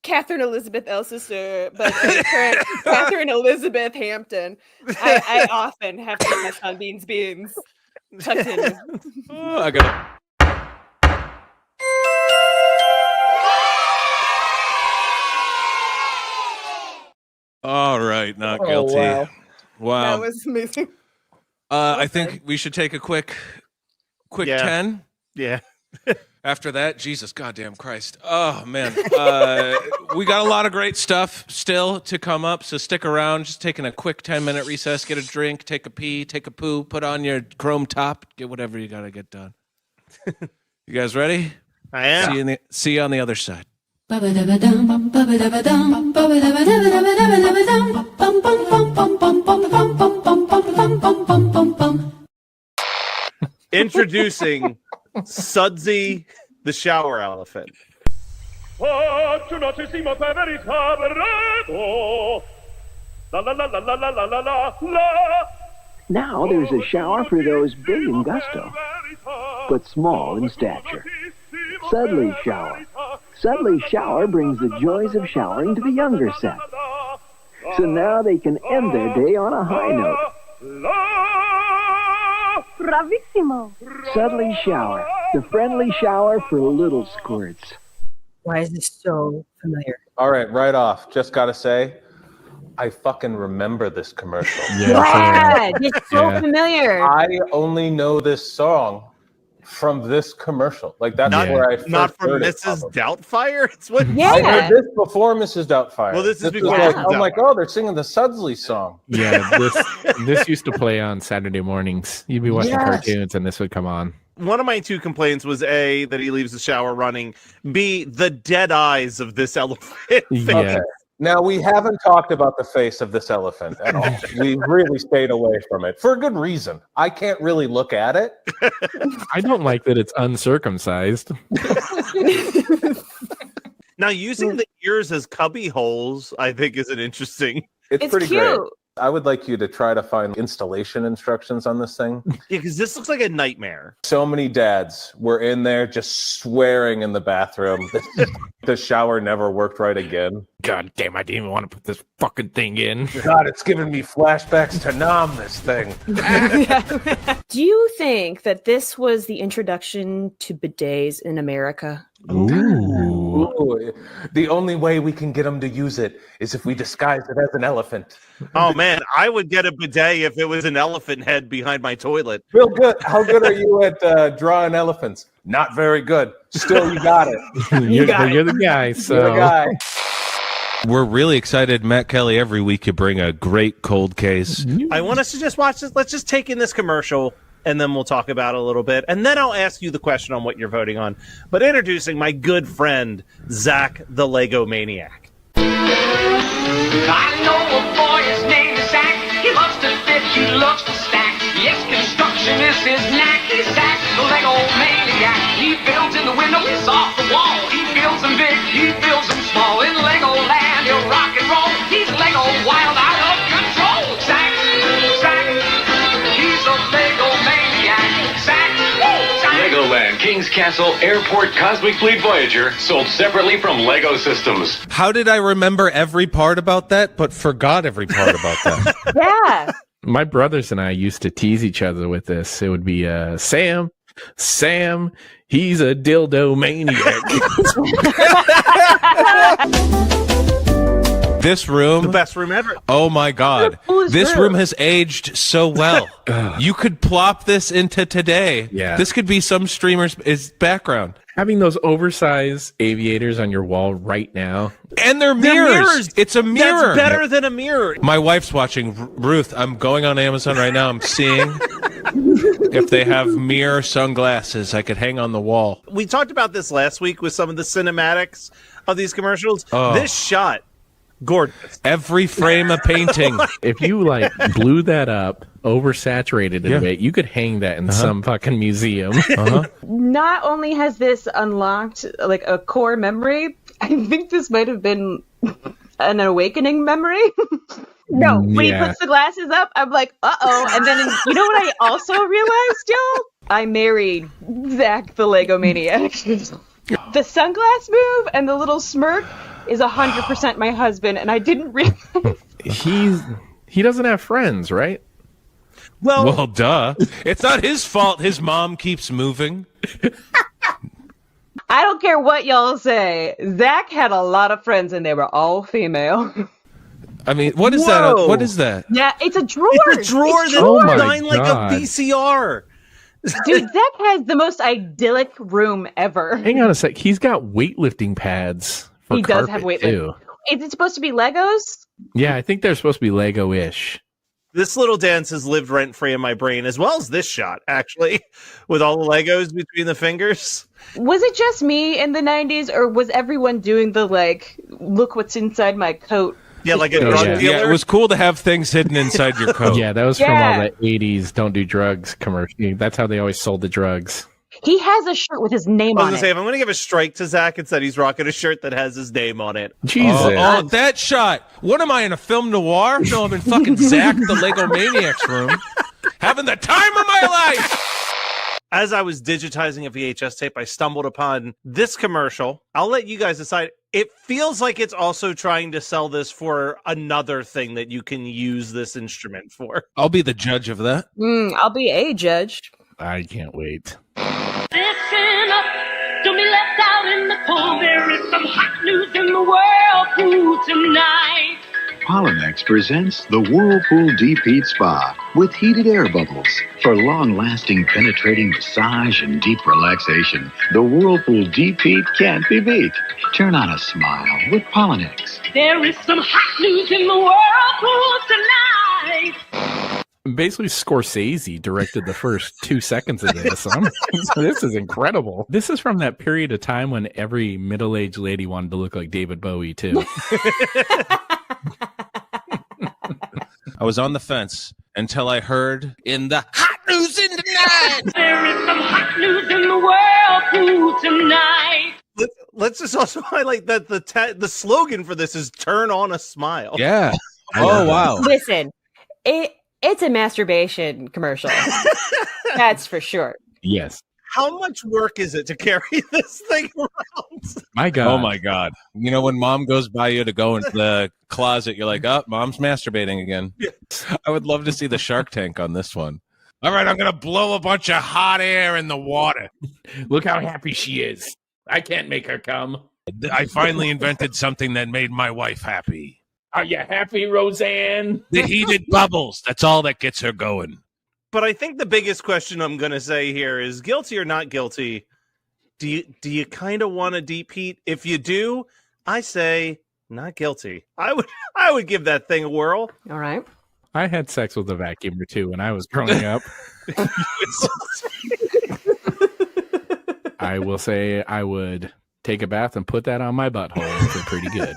Catherine Elizabeth sister, but current Catherine Elizabeth Hampton, I often have to touch on beans tucked in. Oh, I got All right, not guilty. Wow. Wow. That was amazing. I think we should take a quick Yeah. 10. Yeah. After that, Jesus, goddamn Christ. Oh, man. We got a lot of great stuff still to come up, so stick around. Just taking a quick 10-minute recess, get a drink, take a pee, take a poo, put on your chrome top, get whatever you got to get done. You guys ready? I am. See you on the other side. Introducing Sudsy the shower elephant. Now there's a shower for those big in gusto, but small in stature. Sudley Shower. Sudley Shower brings the joys of showering to the younger set. So now they can end their day on a high note. Bravissimo. Sudley Shower, the friendly shower for little squirts. Why is this so familiar? All right off. Just got to say, I fucking remember this commercial. Yeah, it's so familiar. I only know this song from this commercial. Like, that's where I first Not from heard it, Mrs. probably. Doubtfire. It's what. I heard this before Mrs. Doubtfire. Well, this is was before like, Mrs. I'm like, oh, they're singing the Sudsley song. Yeah, this used to play on Saturday mornings. You'd be watching cartoons, and this would come on. One of my two complaints was A, that he leaves the shower running. B, the dead eyes of this elephant. Yeah. Okay. Now, we haven't talked about the face of this elephant at all. We really stayed away from it for a good reason. I can't really look at it. I don't like that it's uncircumcised. Now, using the ears as cubby holes, I think, is an interesting. It's pretty cute. great. I would like you to try to find installation instructions on this thing. Yeah, because this looks like a nightmare. So many dads were in there just swearing in the bathroom that the shower never worked right again. God damn, I didn't even want to put this fucking thing in. God, it's giving me flashbacks to Nam, this thing. Do you think that this was the introduction to bidets in America? Ooh. The only way we can get them to use it is if we disguise it as an elephant. Oh man, I would get a bidet if it was an elephant head behind my toilet. Real good. How good are you at drawing elephants? Not very good. Still, you got it. You're the guy. So. You're the guy. We're really excited, Matt Kelly. Every week you bring a great cold case. I want us to just watch this. Let's just take in this commercial, and then we'll talk about it a little bit. And then I'll ask you the question on what you're voting on. But introducing my good friend, Zach the Lego Maniac. I know a boy, his name is Zach. He loves to fit, he loves to stack. Yes, construction is his knack. He's Zach the Lego Maniac. He builds in the window, he's off the wall. He builds them big, he builds them small. In Legoland, he'll rock and roll. He's Lego wild, out of control. Zach, he's a Lego Maniac. Zach. Legoland, King's Castle, Airport, Cosmic Fleet Voyager, sold separately from Lego Systems. How did I remember every part about that, but forgot every part about that? Yeah. My brothers and I used to tease each other with this. It would be Sam, he's a dildo maniac. This room, The best room ever. oh my God, this room has aged so well. You could plop this into today. Yeah. This could be some streamer's background. Having those oversized aviators on your wall right now. And they're mirrors. It's a mirror. That's better than a mirror. My wife's watching. Ruth, I'm going on Amazon right now. I'm seeing if they have mirror sunglasses I could hang on the wall. We talked about this last week with some of the cinematics of these commercials. Oh. This shot, gorgeous. Every frame a painting. If you like blew that up, oversaturated it a bit, you could hang that in some fucking museum. Not only has this unlocked like a core memory, I think this might have been an awakening memory. No, when he puts the glasses up, I'm like, uh-oh. And then, you know what I also realized, y'all? I married Zach the Lego Maniac. The sunglass move and the little smirk is 100% my husband, and I didn't realize. He doesn't have friends, right? Well, duh. It's not his fault his mom keeps moving. I don't care what y'all say. Zach had a lot of friends, and they were all female. I mean, what is that? What is that? Yeah, it's a drawer. It's a drawer that's designed like a VCR. Dude, Zach has the most idyllic room ever. Hang on a sec. He's got weightlifting pads. He does have weightlifting. too. Is it supposed to be Legos? Yeah, I think they're supposed to be Lego-ish. This little dance has lived rent-free in my brain, as well as this shot, actually, with all the Legos between the fingers. Was it just me in the 90s, or was everyone doing the, like, look what's inside my coat? Yeah, like a drug dealer. Yeah, it was cool to have things hidden inside your coat. Yeah, that was from all the 80s don't do drugs commercial. That's how they always sold the drugs. He has a shirt with his name I was on going to say, it. if I'm going to give a strike to Zach, it's that he's rocking a shirt that has his name on it. Jesus. Oh, that shot. What am I, in a film noir? No, I'm in fucking Zach the Lego Maniac's room. Having the time of my life. As I was digitizing a VHS tape, I stumbled upon this commercial. I'll let you guys decide. It feels like it's also trying to sell this for another thing that you can use this instrument for. I'll be the judge of that. I'll be a judge. I can't wait. Listen up, don't be left out in the cold. There is some hot news in the whirlpool tonight. Polymex presents the Whirlpool Deep Heat Spa with heated air bubbles. For long-lasting penetrating massage and deep relaxation, the Whirlpool Deep Heat can't be beat. Turn on a smile with Polymex. There is some hot news in the whirlpool tonight. Basically, Scorsese directed the first 2 seconds of this. This is incredible. This is from that period of time when every middle-aged lady wanted to look like David Bowie, too. I was on the fence until I heard in the hot news in tonight. There is some hot news in the whirlpool tonight. Let's just also highlight that the slogan for this is "Turn on a smile." Yeah. Oh wow. Listen, It's a masturbation commercial. That's for sure. Yes. How much work is it to carry this thing around? My God. Oh my God. You know, when mom goes by you to go into the closet, you're like, oh, mom's masturbating again. I would love to see the Shark Tank on this one. All right, I'm going to blow a bunch of hot air in the water. Look how happy she is. I can't make her come. I finally invented something that made my wife happy. Are you happy, Roseanne? The heated bubbles. That's all that gets her going. But I think the biggest question I'm going to say here is guilty or not guilty. Do you kind of want a deep heat? If you do, I say not guilty. I would give that thing a whirl. All right. I had sex with a vacuum or two when I was growing up. I will say I would take a bath and put that on my butthole and feel pretty good.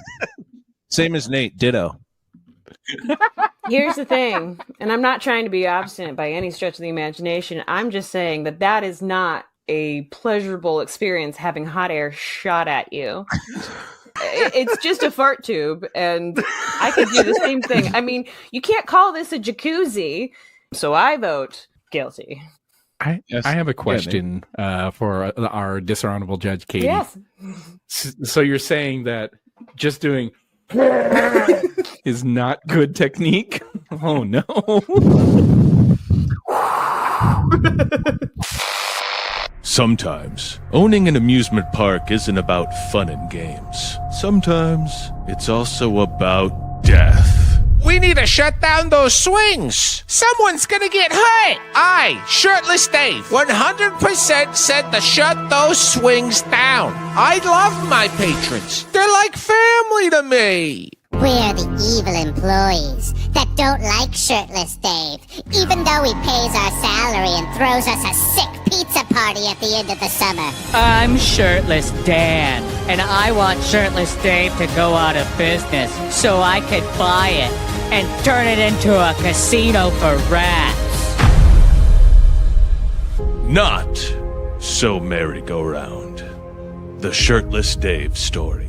Same as Nate. Ditto. Here's the thing, and I'm not trying to be obstinate by any stretch of the imagination. I'm just saying that is not a pleasurable experience having hot air shot at you. It's just a fart tube, and I could do the same thing. I mean, you can't call this a jacuzzi, so I vote guilty. I have a question for our dishonorable judge, Katy. Yes. So you're saying that just doing is not good technique? Oh no. Sometimes owning an amusement park isn't about fun and games. Sometimes it's also about death. We need to shut down those swings. Someone's gonna get hurt. I, Shirtless Dave, 100% said to shut those swings down. I love my patrons. They're like family to me. We're the evil employees that don't like Shirtless Dave, even though he pays our salary and throws us a sick pizza party at the end of the summer. I'm Shirtless Dan, and I want Shirtless Dave to go out of business so I could buy it and turn it into a casino for rats. Not so merry-go-round. The Shirtless Dave story.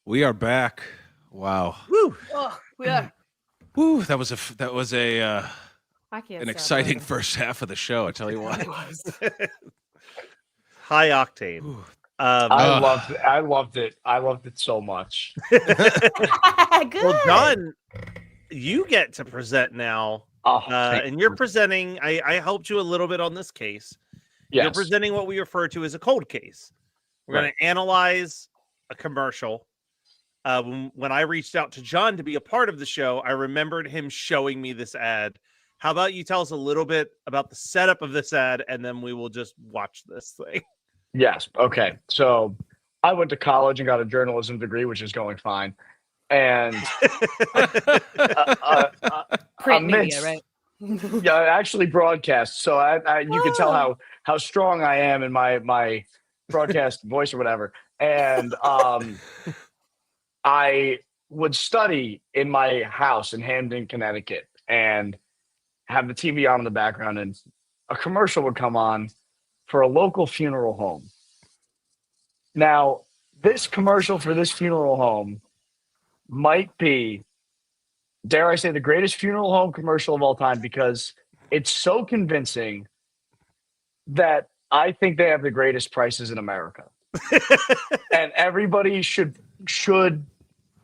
We are back. Wow. Woo. Oh, yeah. Woo. That was a I can't an stop exciting laughing. first half of the show. I tell you what. High octane. I loved it. I loved it so much. Well, John, you get to present now. And you're presenting, I helped you a little bit on this case. You're Yes. presenting what we refer to as a cold case. We're going to analyze a commercial. When I reached out to John to be a part of the show, I remembered him showing me this ad. How about you tell us a little bit about the setup of this ad, and then we will just watch this thing. Yes. Okay. So I went to college and got a journalism degree, which is going fine. And Print media, amidst- right? yeah, actually broadcast. So you can tell how strong I am in my broadcast voice or whatever. And I would study in my house in Hamden, Connecticut, and have the TV on in the background, and a commercial would come on for a local funeral home. Now, this commercial for this funeral home might be, dare I say, the greatest funeral home commercial of all time, because it's so convincing that I think they have the greatest prices in America. And everybody should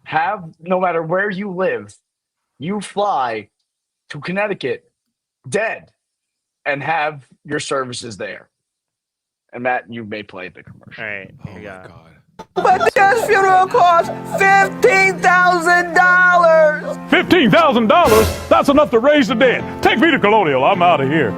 have, no matter where you live, you fly, to Connecticut, dead, and have your services there. And Matt, you may play the commercial. All right, Oh my God. But this funeral cost $15,000. $15,000? That's enough to raise the dead. Take me to Colonial. I'm out of here.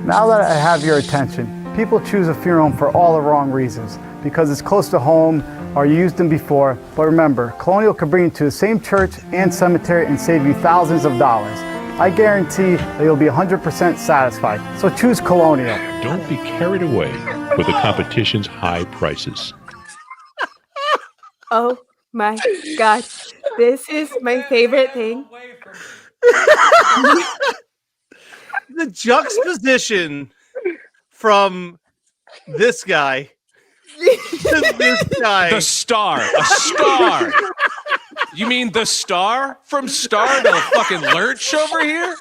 Now that I have your attention, people choose a funeral home for all the wrong reasons. Because it's close to home or you used them before. But remember, Colonial can bring you to the same church and cemetery and save you thousands of dollars. I guarantee that you'll be 100% satisfied. So choose Colonial. Don't be carried away with the competition's high prices. Oh my God. This is my favorite thing. The juxtaposition from this guy to this guy. The star. A star. You mean the star? From Star to fucking Lurch over here?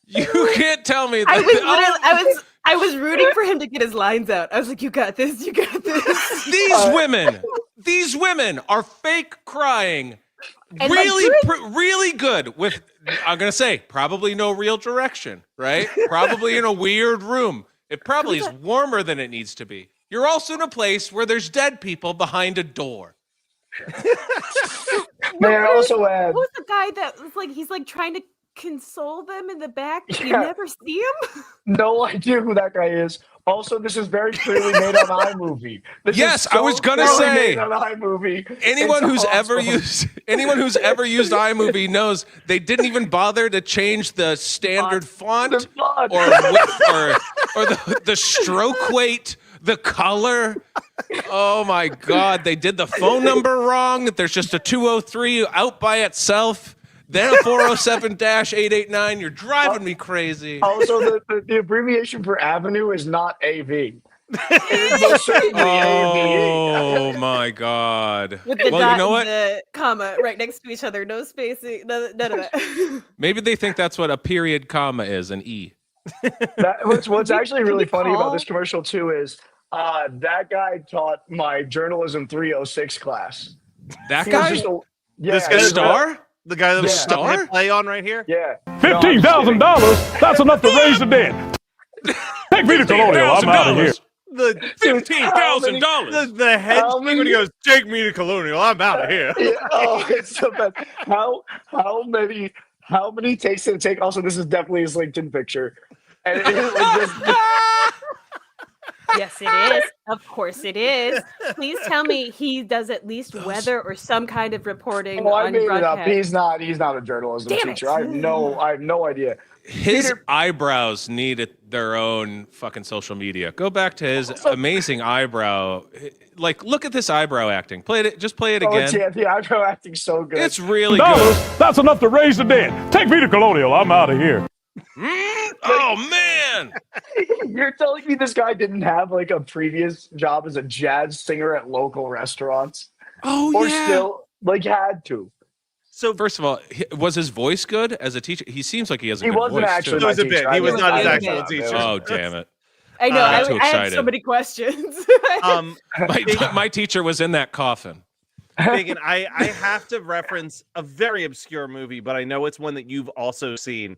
You can't tell me that. I was rooting for him to get his lines out. I was like, you got this, you got this. These women are fake crying. And Really good with, I'm going to say, probably no real direction, right? Probably in a weird room. It probably is warmer than it needs to be. You're also in a place where there's dead people behind a door. May I also add? Who's the guy that was like, he's like trying to console them in the back, but you Yeah. never see him? No idea who that guy is. Also, this is very clearly made on iMovie. This Yes, is I was gonna clearly say, made on iMovie. Anyone It's who's ever awesome. used iMovie knows they didn't even bother to change the standard font or the stroke weight, the color. Oh my God, they did the phone number wrong. There's just a 203 out by itself. Then a 407-889. You're driving me crazy. Also, the abbreviation for Avenue is not AV. It is most certainly Oh my God. With the Well, dot you know what? and the comma right next to each other, no spacing, none of that. Maybe they think that's what a period comma is, an E. What's actually really funny about call? this commercial too is that guy taught my journalism 306 class. That He was guy? just a- yeah, This he guy, was Star? the guy that was Yeah. about to hit play on right here. Yeah. $15,000? That's enough to raise the dead. Take me to Colonial. I'm out of here. The $15,000. The head How thing when he many- goes, take me to Colonial. I'm out of here. Yeah, oh, it's so bad. How many takes did it take? Also, this is definitely his LinkedIn picture. And it is like this. Yes, it is. Of course it is. Please tell me he does at least weather or some kind of reporting Oh, I on made it up. broadcast. He's not a journalism Damn it. teacher. I have no idea. His Peter- eyebrows needed their own fucking social media. Go back to his amazing eyebrow. Like, look at this eyebrow acting. Just play it Oh, again. yeah, the eyebrow acting's so good. It's really Dollars? good. That's enough to raise the dead. Take me to Colonial. I'm out of here. Oh man! You're telling me this guy didn't have like a previous job as a jazz singer at local restaurants? Oh Or yeah. still like had to. So first of all, was his voice good as a teacher? He seems like he has a He good wasn't voice actually too. It was a my bit. teacher. He I was was not his a actual bit. teacher. Oh damn it! I know. got too I had so excited. many questions. My teacher was in that coffin. Megan, I have to reference a very obscure movie, but I know it's one that you've also seen.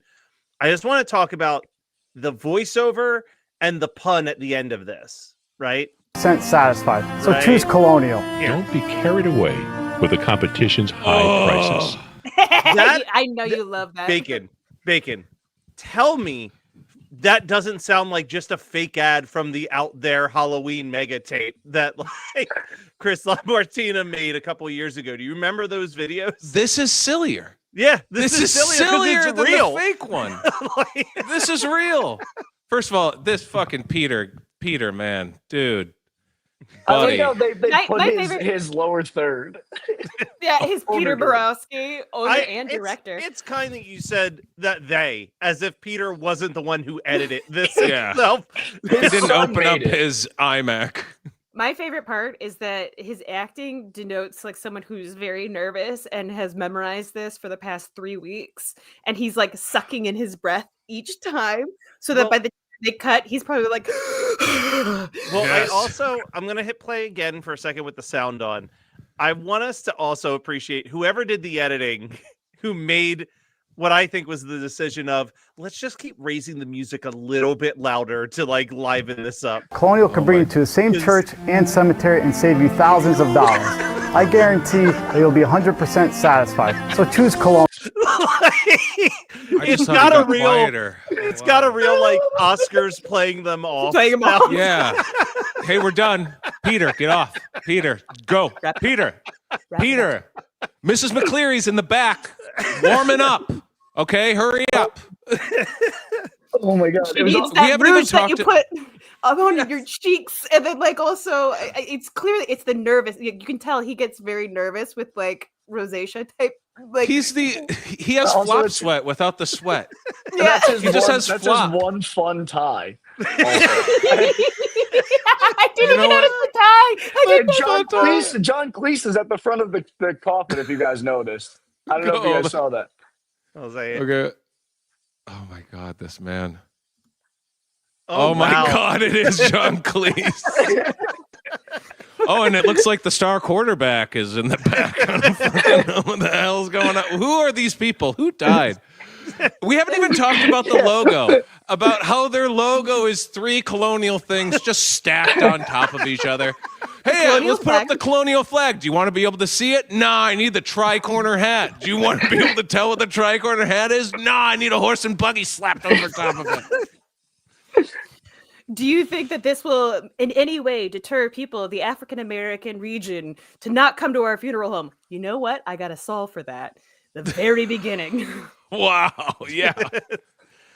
I just want to talk about the voiceover and the pun at the end of this, right? Satisfied. So Right. choose Colonial. Don't be carried away with the competition's high prices. That I know you love that. Bacon. Tell me that doesn't sound like just a fake ad from the Out There Halloween mega tape that like Chris LaMartina made a couple years ago. Do you remember those videos? This is sillier. Yeah, This is sillier 'cause sillier it's than real. the fake one. Like- This is real. First of all, this fucking Peter, man, dude, I like buddy. how they My put favorite- his lower third. Yeah, his Peter Owner. Borowski, owner and it's- director. It's kind that you said that they, as if Peter wasn't the one who edited this Yeah. himself. He didn't son open up made it. his iMac. My favorite part is that his acting denotes like someone who's very nervous and has memorized this for the past 3 weeks, and he's like sucking in his breath each time, so that Well- by the time they cut, he's probably like. Well, Yes. I'm going to hit play again for a second with the sound on. I want us to also appreciate whoever did the editing, who made what I think was the decision of let's just keep raising the music a little bit louder to like liven this up. Colonial can bring you to the same church and cemetery and save you thousands of dollars. I guarantee that you'll be 100% satisfied. So choose Colonial. It's got a real, it's got a real like Oscars playing them off. Playing them off. Yeah. Hey, we're done. Peter, get off. Peter, go. Peter. Peter. Mrs. McCleary's in the back, warming up. Okay, hurry up. Oh my God! She needs that rouge that you put on your cheeks, and then like also, it's clearly it's the nervous. You can tell he gets very nervous with like rosacea type. Like he has flop sweat without the sweat. Yeah, he just has that's flop. his one fun tie. I didn't even notice the tie. John Cleese is at the front of the coffin. If you guys noticed, I don't know if you guys saw that. Okay. Oh my God, this man. Oh my wow. God, it is John Cleese. Oh, and it looks like the star quarterback is in the back. I don't know what the hell's going on. Who are these people? Who died? We haven't even talked about the logo, about how their logo is 3 colonial things just stacked on top of each other. Hey, let's put up the colonial flag. Do you want to be able to see it? Nah, I need the tri-corner hat. Do you want to be able to tell what the tri-corner hat is? Nah, I need a horse and buggy slapped over top of it. Do you think that this will in any way deter people of the African American region to not come to our funeral home? You know what? I got a solve for that. The very beginning. Wow. Yeah.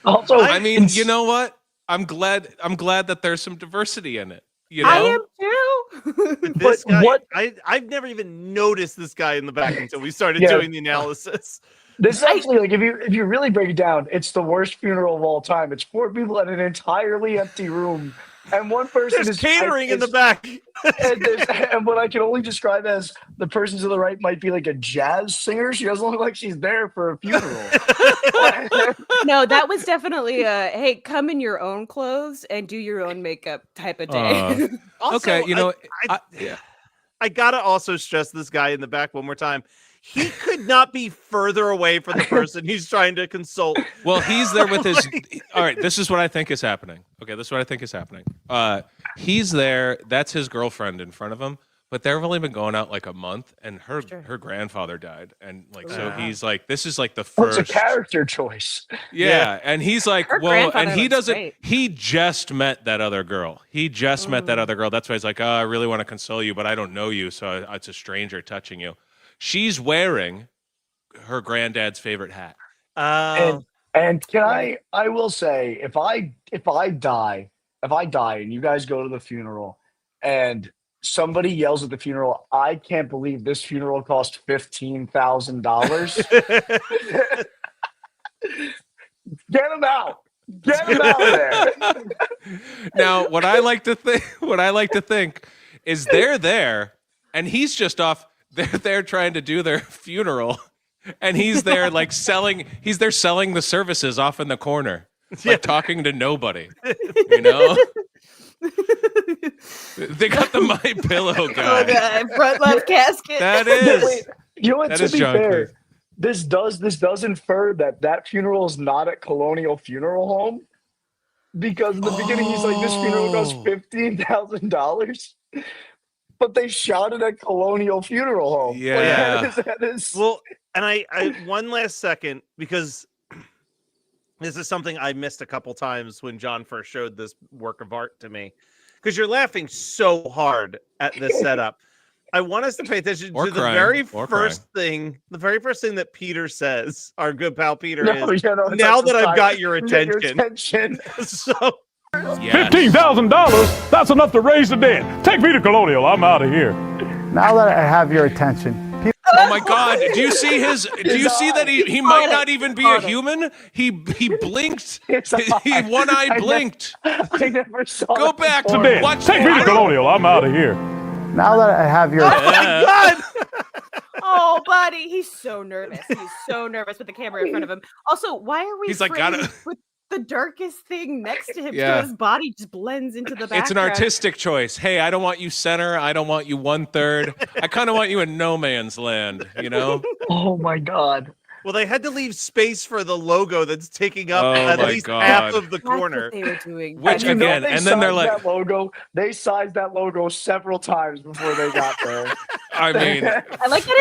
Also, I mean, you know what? I'm glad that there's some diversity in it. You know? I am too. This guy, I've never even noticed this guy in the back until we started doing the analysis. This is actually like if you really break it down, it's the worst funeral of all time. It's 4 people in an entirely empty room, and one person There's is catering in the back. and what I can only describe as the person to the right might be like a jazz singer. She doesn't look like she's there for a funeral. No, that was definitely a hey, come in your own clothes and do your own makeup type of day. Also, okay, you know, I gotta also stress this guy in the back one more time. He could not be further away from the person he's trying to consult. Well, he's there with his. All right, this is what I think is happening. Okay, this is what I think is happening. He's there. That's his girlfriend in front of him. But they've only been going out like a month, and her grandfather died, and like so he's like, this is like the first. It's a character choice. Yeah, and he's like, Her well, and grandfather he looks doesn't. great. He just met that other girl. He just met that other girl. That's why he's like, oh, I really want to console you, but I don't know you, so it's a stranger touching you. She's wearing her granddad's favorite hat. And can I will say, if I die and you guys go to the funeral and somebody yells at the funeral, I can't believe this funeral cost $15,000. Get him out. Get him out of there. Now, what I like to think is they're there and he's just off. They're there trying to do their funeral, and he's there like selling the services off in the corner, like talking to nobody. You know, they got the My Pillow guy. Oh god, front left casket. That is. Wait, you know what? That To is be John fair, Cleese. this does infer that funeral is not at Colonial Funeral Home, because in the beginning he's like, this funeral costs $15,000. But they shot it at Colonial Funeral Home. Yeah. Like, that is... Well, and I one last second, because this is something I missed a couple times when John first showed this work of art to me. Because you're laughing so hard at this setup. I want us to pay attention to the very first thing that Peter says, our good pal Peter is, now that I've got your attention. So Yes. $15,000? That's enough to raise the dead. Take me to Colonial. I'm out of here. Now that I have your attention, Oh my God! Do you see his? Do you see that he might not even be a human? He blinked. He one eye blinked. I never saw Go that back before. to watch. Take me to Colonial. I'm out of here. now that I have your Oh, buddy, he's so nervous. He's so nervous with the camera in front of him. Also, why are we He's like, framed gotta- with the darkest thing next to him? Yeah. So his body just blends into the background. It's an artistic choice. Hey, I don't want you center. I don't want you 1/3. I kind of want you in no man's land. You know? Oh my God. Well, they had to leave space for the logo that's taking up Oh at my least God. half of the That's what corner. they were doing. Which And you know again, they and then they're sized like, that logo. They sized that logo several times before they got there. I mean, I like that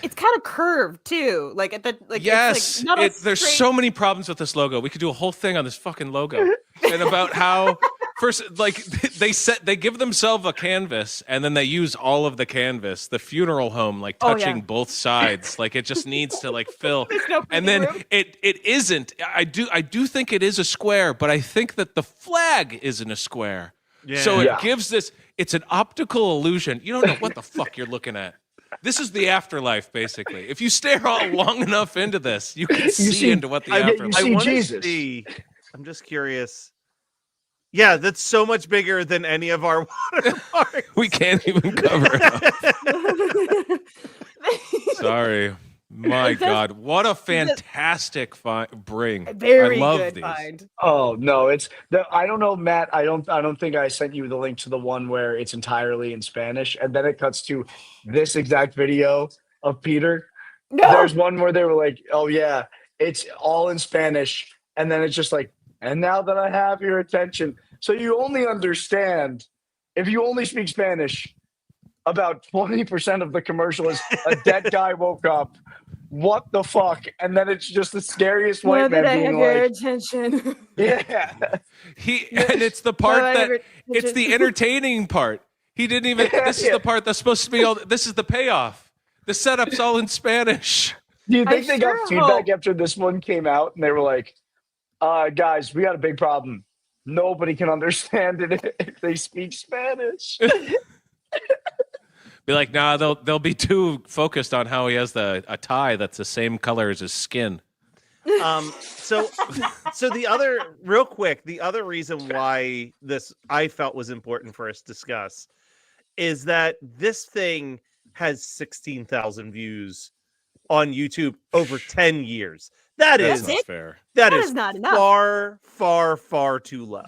it's kind of curved too. Like at the like yes, it's like not a there's straight... so many problems with this logo. We could do a whole thing on this fucking logo and about how first, like they give themselves a canvas and then they use all of the canvas, the funeral home, like touching both sides, like it just needs to like fill. No and then room. it isn't. I do think it is a square, but I think that the flag isn't a square. So it gives this. It's an optical illusion. You don't know what the fuck you're looking at. This is the afterlife, basically. If you stare all long enough into this, you can see into what the afterlife. You see I Jesus. I'm just curious. Yeah, that's so much bigger than any of our water parks. We can't even cover it up. Sorry. My God, what a fantastic bring! Very I love good these. find. Oh no, I don't know, Matt. I don't think I sent you the link to the one where it's entirely in Spanish, and then it cuts to this exact video of Peter. No! There's one where they were like, "Oh yeah, it's all in Spanish," and then it's just like, "And now that I have your attention," so you only understand if you only speak Spanish. About 20% of the commercial is a dead guy woke up. What the fuck? And then it's just the scariest white man being like, attention. yeah. And it's the part it's the entertaining part. He didn't even. This is the part that's supposed to be all. This is the payoff. The setup's all in Spanish. Do you think they got feedback after this one came out and they were like, guys, we got a big problem. Nobody can understand it if they speak Spanish. Be like, nah, they'll be too focused on how he has a tie that's the same color as his skin. So the other real quick, the other reason why this I felt was important for us to discuss is that this thing has 16,000 views on YouTube over 10 years. That's not fair. That is not enough. far too low.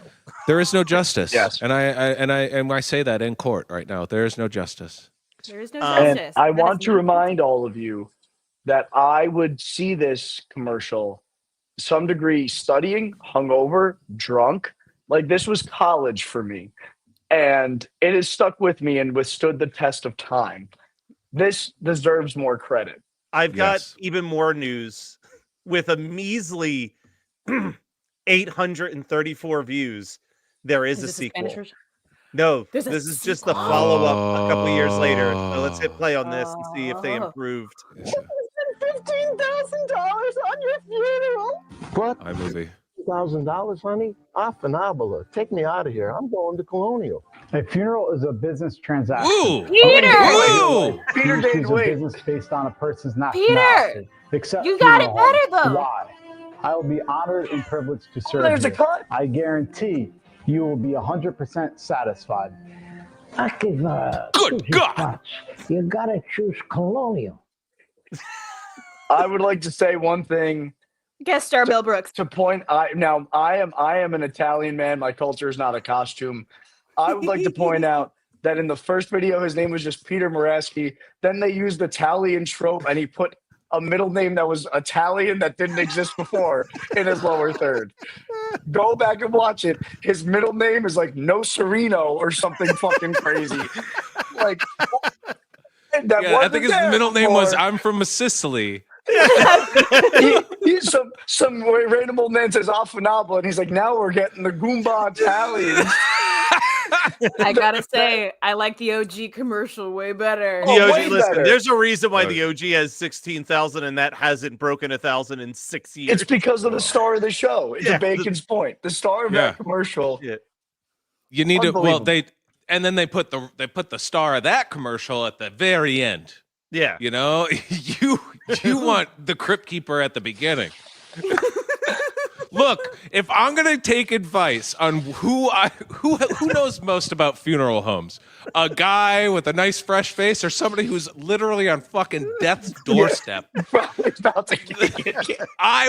There is no justice. Yes. And I say that in court right now. There is no justice. There is no And justice. I want to remind all of you that I would see this commercial to some degree studying, hungover, drunk. Like this was college for me. And it has stuck with me and withstood the test of time. This deserves more credit. I've got even more news with a measly 834 views. There is a sequel. No, this is just the follow-up a couple years later. So let's hit play on this and see if they improved. $15,000 on your funeral. What? iMovie. $1,000, honey? Phenomenal. Take me out of here. I'm going to Colonial. A funeral is a business transaction. Ooh, Peter! Ooh! Peter didn't Choose a wait. business based on a person's Peter! nationality. Except You got it funeral better, homes. though. Why? I will be honored and privileged to serve There's you. a cut. I guarantee you will be 100% satisfied. Good God! You gotta choose Colonial. I would like to say one thing. Guest star Mel Brooks. To point, I am an Italian man. My culture is not a costume. I would like to point out that in the first video, his name was just Peter Moraski. Then they used the Italian trope, and he put a middle name that was Italian that didn't exist before in his lower third. Go back and watch it. His middle name is like No Sereno or something fucking crazy. Like that. I think his middle name was I'm from Sicily. He's some random old man says Affinabla, and he's like, now we're getting the Goomba Italians. I gotta say, I like the OG commercial way better. The OG, way listen, better. there's a reason why the OG has 16,000 and that hasn't broken 1,000 in 6 years. It's because of the star of the show. It's Yeah, Bacon's point. The star of that commercial. Yeah. You need to. Well, Unbelievable. they put the star of that commercial at the very end. Yeah. You know, you want the Crypt Keeper at the beginning. Look, if I'm gonna take advice on who knows most about funeral homes, a guy with a nice fresh face or somebody who's literally on fucking death's doorstep. Probably about to get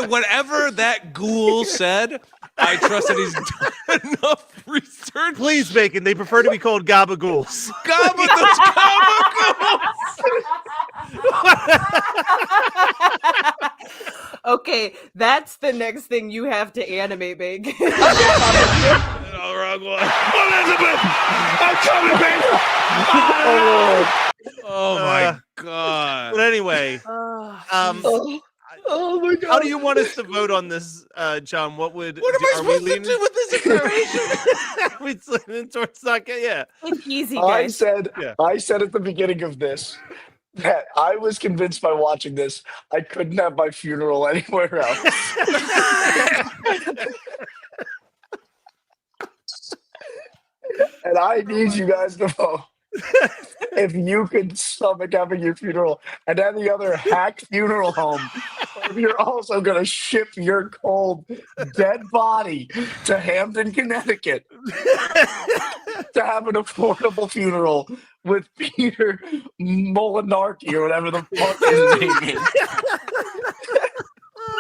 Whatever that ghoul said, I trust that he's done enough research. Please, Bacon, they prefer to be called gabagools. Gabagools. Okay, that's the next thing you have to animate, Big. Oh, wrong one. Elizabeth, I'm coming, baby. Oh my god. But anyway, Oh my god. how do you want us to vote on this, John? What am I supposed to do with this information? Are we leaning towards not yeah. It's easy, I guys. said Yeah. at the beginning of this that I was convinced by watching this I couldn't have my funeral anywhere else. And I need you guys to vote. If you could stomach having your funeral at any other hack funeral home, or if you're also going to ship your cold, dead body to Hamden, Connecticut to have an affordable funeral with Peter Molinarchy or whatever the fuck his name is.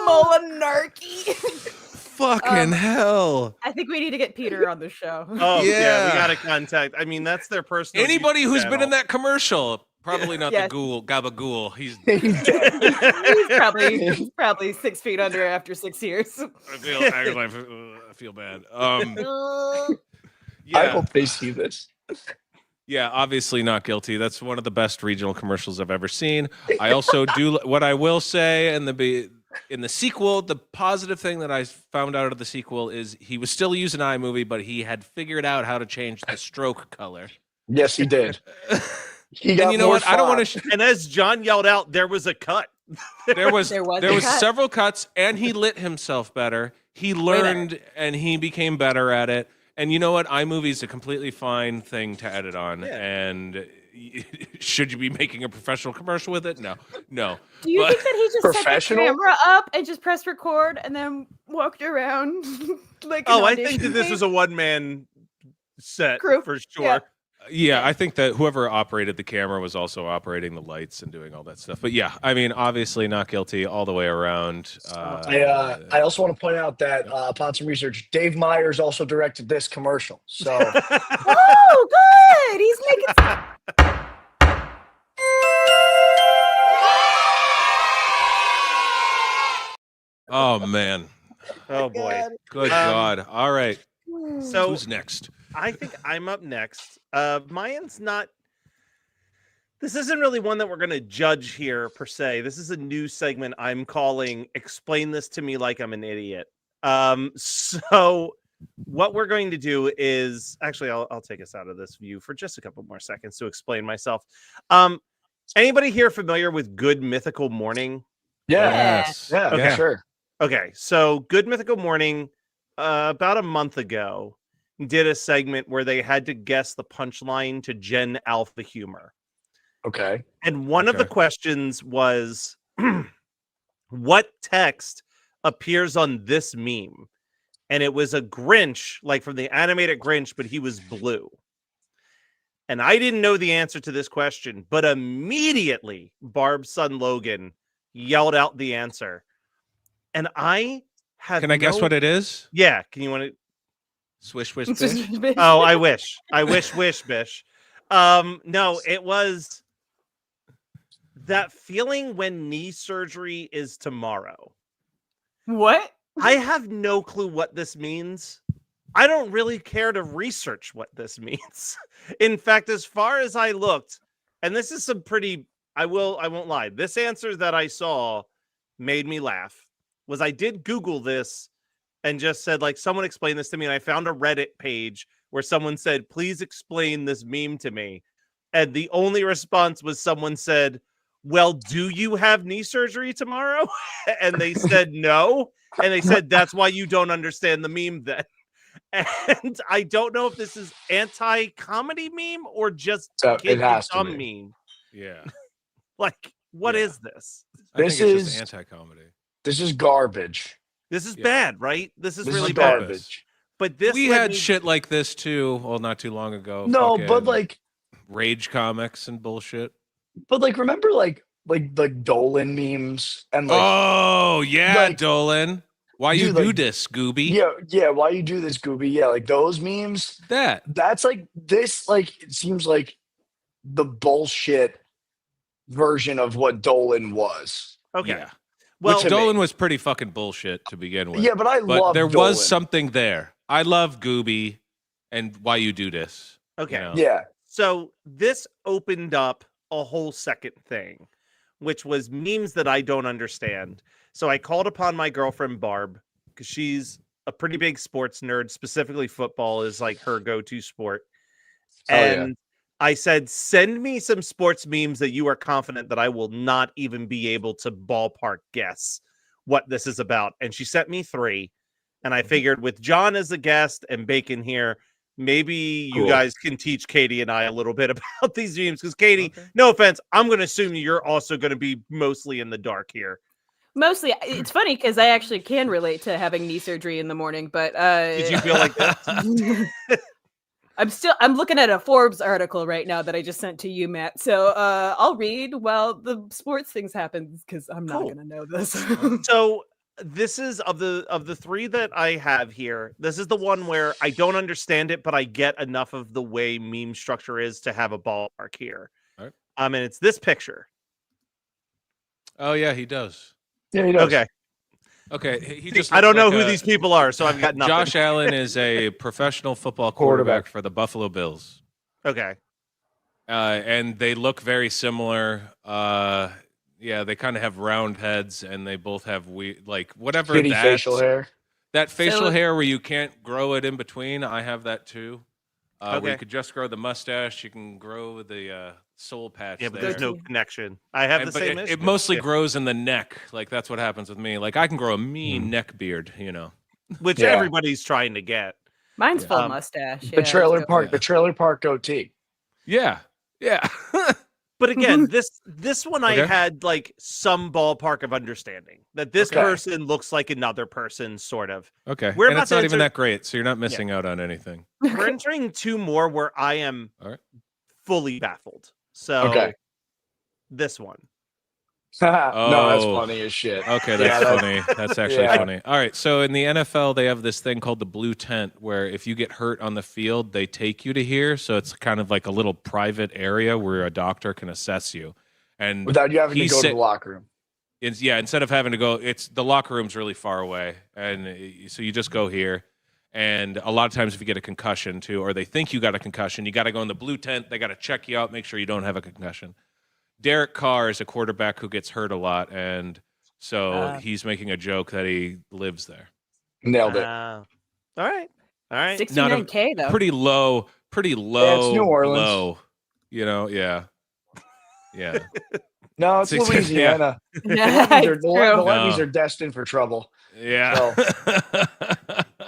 Molinarchy. Fucking hell. I think we need to get Peter on the show. Oh Yeah. we gotta contact. I mean, that's their personal. Anybody YouTube who's been in channel. that commercial, probably not Yes. the ghoul, Gabagool. He's He's probably 6 feet under after 6 years. I feel bad. I Yeah. hope they see this. Yeah, obviously not guilty. That's one of the best regional commercials I've ever seen. I also do what I will say in the sequel, the positive thing that I found out of the sequel is he was still using iMovie, but he had figured out how to change the stroke color. Yes, he did. He got And you know more what? I don't want font. to. And as John yelled out, there was a cut. There was a cut. several cuts, and he lit himself better. He learned, and he became better at it. And you know what? iMovie is a completely fine thing to edit on. And should you be making a professional commercial with it? No. Do you think that he just set the Professional? camera up and just pressed record and then walked around like an Oh, I audition think that this tape? was a one-man set Crew. for sure. Yeah. Yeah, I think that whoever operated the camera was also operating the lights and doing all that stuff. But yeah, I mean, obviously not guilty all the way around. I also want to point out that upon some research, Dave Myers also directed this commercial. So Oh, good. He's making. Oh man, Oh boy. good God! All right, So who's next? I think I'm up next. Mine's not. This isn't really one that we're going to judge here per se. This is a new segment I'm calling "Explain This to Me Like I'm an Idiot." So what we're going to do is actually I'll take us out of this view for just a couple more seconds to explain myself. Anybody here familiar with Good Mythical Morning? Yes. yeah, Okay. sure. Okay, so Good Mythical Morning, about a month ago, did a segment where they had to guess the punchline to Gen Alpha humor. Okay. And one of the questions was, what text appears on this meme? And it was a Grinch, like from the animated Grinch, but he was blue. And I didn't know the answer to this question, but immediately Barb's son Logan yelled out the answer. And I have Can I guess what it is? Yeah, can you want to Swish, swish, bish. Oh, I wish. I wish, bish. No, it was that feeling when knee surgery is tomorrow. What? I have no clue what this means. I don't really care to research what this means. In fact, as far as I looked, and this is some pretty, I won't lie. This answer that I saw made me laugh. Was I did Google this and just said, like, someone explain this to me. And I found a Reddit page where someone said, please explain this meme to me. And the only response was someone said, well, do you have knee surgery tomorrow? And they said no. And they said, that's why you don't understand the meme then. And I don't know if this is anti-comedy meme or just It kid has to dumb be. meme. Yeah. Like, what is this? I This think it's is- just anti-comedy. This is garbage. This is Yeah. bad, right? This is This really is bad. garbage. But this We led had me- shit like this too. Well, not too long ago. No, but Fucking Rage comics and bullshit. remember like Dolan memes and like Oh yeah, like- Dolan. Why you Dude, do like- this, Scooby? yeah, why you do this, Gooby? Yeah, like those memes. That. That's like this. Like it seems like the bullshit version of what Dolan was. Okay. Yeah. Well, Which Dolan was pretty fucking bullshit to begin with. Yeah, but I love there Dolan. was something there. I love Gooby and why you do this. Okay. You know? Yeah. So this opened up a whole second thing, which was memes that I don't understand. So I called upon my girlfriend Barb because she's a pretty big sports nerd. Specifically, football is like her go-to sport. And I said, send me some sports memes that you are confident that I will not even be able to ballpark guess what this is about. And she sent me 3. And I figured with John as a guest and Bacon here, maybe you guys can teach Katie and I a little bit about these memes. Because Katie, no offense, I'm going to assume you're also going to be mostly in the dark here. Mostly, it's funny because I actually can relate to having knee surgery in the morning, but did you feel like that? I'm looking at a Forbes article right now that I just sent to you, Matt. So I'll read while the sports things happen because I'm not going to know this. So this is of the 3 that I have here. This is the one where I don't understand it, but I get enough of the way meme structure is to have a ballpark here. All right. And it's this picture. Oh yeah, he does. Yeah, he does. Okay. He just I don't know looks who like these people are, so I've got nothing. Josh Allen is a professional football quarterback for the Buffalo Bills. Okay. And they look very similar. Yeah, they kind of have round heads, and they both have whatever Shitty facial hair. That facial hair where you can't grow it in between. I have that too. Where Okay. you could just grow the mustache, you can grow the soul patch. Yeah, but there. there's no connection. I have the same issue. It mostly Yeah. grows in the neck. Like that's what happens with me. Like I can grow a mean neck beard, you know. Which everybody's trying to get. Mine's full mustache. The trailer park goatee. Yeah. Yeah. But again, this one I Okay. had like some ballpark of understanding that this Okay. person looks like another person, sort of. Okay. We're And about it's to not even enter- that great, so you're not missing out on anything. We're entering 2 more where I am fully baffled. So this one. No, that's funny as shit. Okay, that's Yeah, funny. That's actually yeah. funny. All right, so in the NFL, they have this thing called the blue tent, where if you get hurt on the field, they take you to here. So it's kind of like a little private area where a doctor can assess you, and Without you having to he go to said- the locker room. instead of having to go, it's the locker room's really far away, and so you just go here. And a lot of times, if you get a concussion too, or they think you got a concussion, you got to go in the blue tent. They got to check you out, make sure you don't have a concussion. Derek Carr is a quarterback who gets hurt a lot, and so he's making a joke that he lives there. Nailed it. All right. 69K though. Pretty low. Yeah, it's New Orleans. Low. You know, yeah. No, it's 60 Louisiana. Yeah, The Levies it's true. the Levies are destined for trouble. Yeah. So,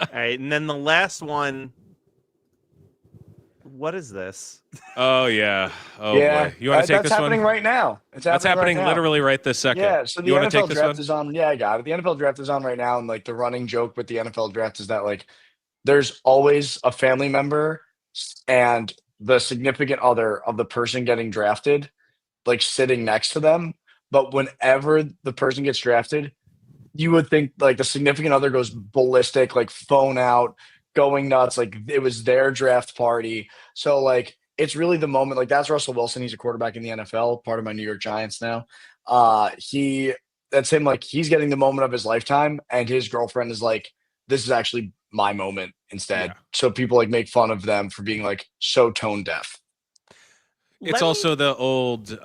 All right, and then the last one. What is this? Oh yeah. Oh yeah, boy. You want to take that's this happening one? right now. That's happening right now. literally right this second. Yeah, so the you want to NFL take this draft one? is on. Yeah, I got it. The NFL draft is on right now, and like the running joke with the NFL draft is that like there's always a family member and the significant other of the person getting drafted, like sitting next to them. But whenever the person gets drafted, you would think like the significant other goes ballistic, like phone out, going nuts, like it was their draft party. So like it's really the moment. Like that's Russell Wilson. He's a quarterback in the NFL, part of my New York Giants now. That's him. Like he's getting the moment of his lifetime, and his girlfriend is like, "This is actually my moment." Instead, so people like make fun of them for being like so tone deaf. It's also the old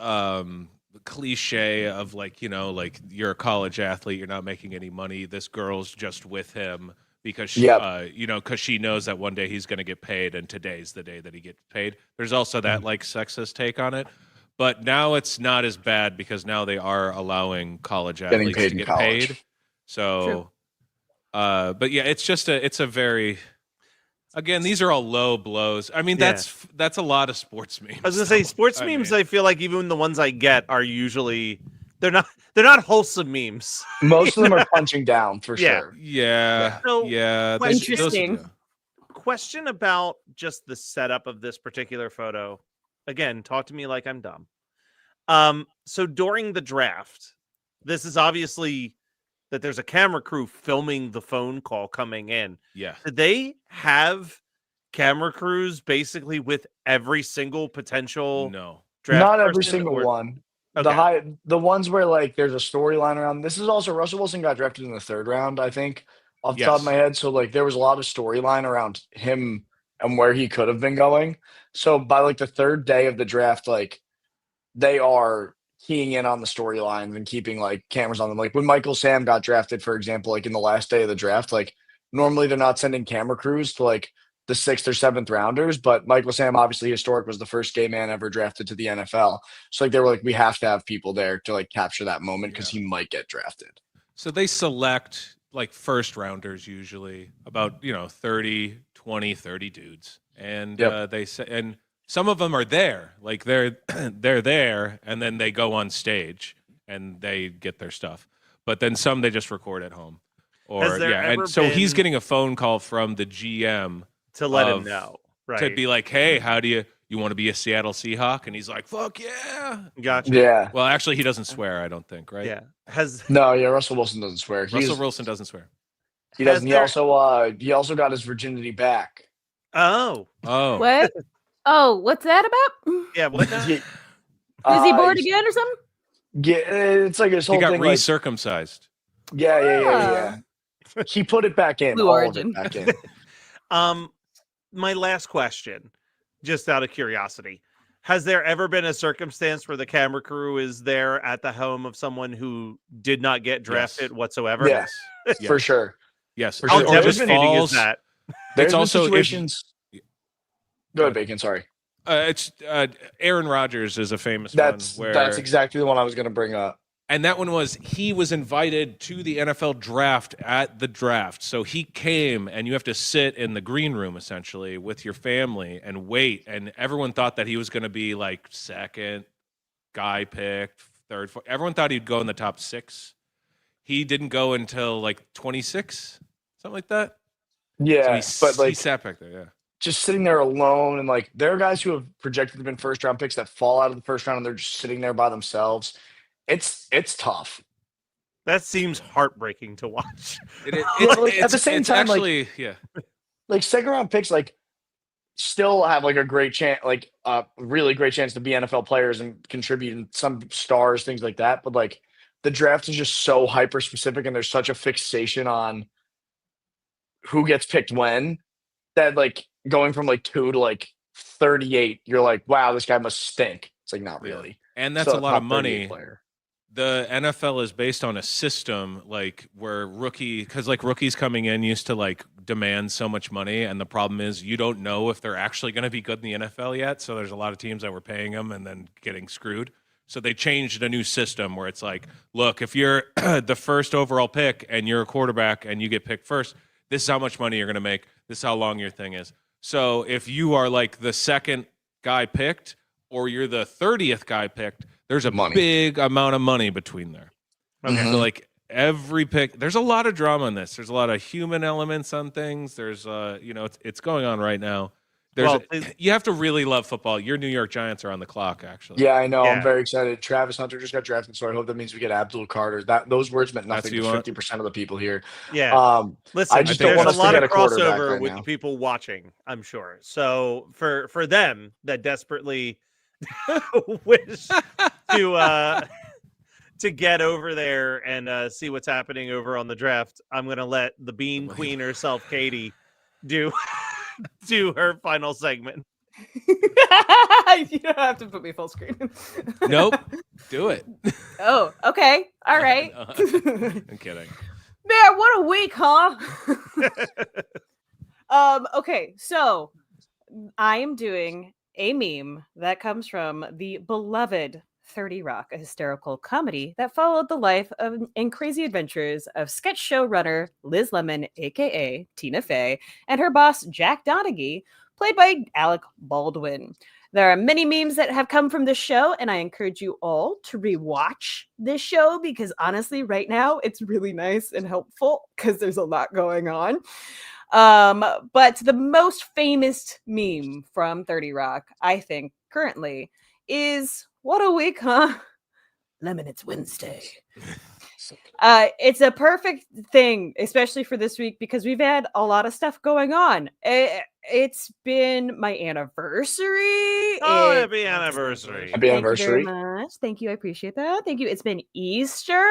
cliche of like, you know, like you're a college athlete, you're not making any money. This girl's just with him because she, you know, because she knows that one day he's going to get paid, and today's the day that he gets paid. There's also that like sexist take on it, but now it's not as bad because now they are allowing college Getting athletes paid to in get college. paid. So, but yeah, it's a very. Again, these are all low blows. I mean, Yeah. that's a lot of sports memes. I was gonna say sports memes. I feel like even the ones I get are usually they're not wholesome memes. Most of them are punching down for Yeah. sure. Yeah. So, Yeah. Interesting. Question about just the setup of this particular photo. Again, talk to me like I'm dumb. So during the draft, this is obviously that there's a camera crew filming the phone call coming in. Yeah. Did they have camera crews basically with every single potential No. draft Not every person, single or- one. The ones where like there's a storyline around. This is also Russell Wilson got drafted in the 3rd round, I think, off the top of my Yes. head. So like there was a lot of storyline around him and where he could have been going. So by like the 3rd day of the draft, like they are keying in on the storylines and keeping like cameras on them. Like when Michael Sam got drafted, for example, like in the last day of the draft, like normally they're not sending camera crews to like the 6th or 7th rounders, but Michael Sam, obviously historic, was the first gay man ever drafted to the NFL. So like they were like, we have to have people there to like capture that moment because he might get drafted. So they select like first rounders usually about 30, 20, 30 dudes. And they say, and some of them are there, like they're there, and then they go on stage and they get their stuff. But then some they just record at home. Or and so he's getting a phone call from the GM to let him know, right? To be like, hey, how do you want to be a Seattle Seahawk? And he's like, fuck yeah. Gotcha. Yeah. Well, actually, he doesn't swear, I don't think, right? Yeah. Russell Wilson doesn't swear. Russell Wilson doesn't swear. He doesn't. He also got his virginity back. Oh. What? Oh, what's that about? Yeah, what now? Is he born again or something? Yeah, it's like his whole He got thing. recircumcised. Yeah. He put it back in. Blue all origin. of it back in. My last question, just out of curiosity. Has there ever been a circumstance where the camera crew is there at the home of someone who did not get drafted whatsoever? Yes, for sure. Yes. For How sure. devastating is that? There's also situations. Go ahead, Bacon. Sorry. It's Aaron Rodgers is a famous That's one. that's exactly the one I was going to bring up. And that one was he was invited to the NFL draft at the draft. So he came and you have to sit in the green room essentially with your family and wait. And everyone thought that he was going to be like second guy picked, third, fourth. Everyone thought he'd go in the top 6. He didn't go until like 26, something like that. Yeah, so but like he sat back there, yeah. Just sitting there alone, and like there are guys who have projected to been 1st round picks that fall out of the 1st round and they're just sitting there by themselves. It's tough. That seems heartbreaking to watch. At the same time, actually, like 2nd round picks, like still have like a great chance, like a really great chance to be NFL players and contribute in some stars, things like that. But like the draft is just so hyper specific, and there's such a fixation on who gets picked when that like going from like 2 to like 38, you're like, wow, this guy must stink. It's like not really. And that's Still a lot of top 38 money. player. The NFL is based on a system like where rookies coming in used to like demand so much money, and the problem is you don't know if they're actually going to be good in the NFL yet. So there's a lot of teams that were paying them and then getting screwed. So they changed a new system where it's like, look, if you're the 1st overall pick and you're a quarterback and you get picked first, this is how much money you're going to make. This is how long your thing is. So if you are like the 2nd guy picked or you're the 30th guy picked, there's a big amount of money between there. Okay. So like every pick, there's a lot of drama in this. There's a lot of human elements on things. There's it's going on right now. You have to really love football. Your New York Giants are on the clock, actually. Yeah, I know. I'm very excited. Travis Hunter just got drafted, so I hope that means we get Abdul Carter. Those words meant nothing to 50% of the people here. Yeah. Listen, I just don't want there's us a lot to get of a quarterback crossover right with now. the people watching, I'm sure. So for them that desperately wish to get over there and see what's happening over on the draft, I'm gonna let the Bean Queen herself, Katie, do her final segment. You don't have to put me full screen. Nope. Do it. Oh, okay. All right. I'm kidding. Man, what a week, huh? Okay, so I am doing a meme that comes from the beloved 30 Rock, a hysterical comedy that followed the life and crazy adventures of sketch show runner Liz Lemon, aka Tina Fey, and her boss Jack Donaghy, played by Alec Baldwin. There are many memes that have come from this show, and I encourage you all to rewatch this show because honestly, right now, it's really nice and helpful because there's a lot going on. But the most famous meme from 30 Rock, I think, currently is what a week, huh? Lemon, it's Wednesday. Classic. It's a perfect thing, especially for this week, because we've had a lot of stuff going on. It's been my anniversary. Oh, happy anniversary. Happy Thank you very anniversary. much. Thank you. I appreciate that. Thank you. It's been Easter.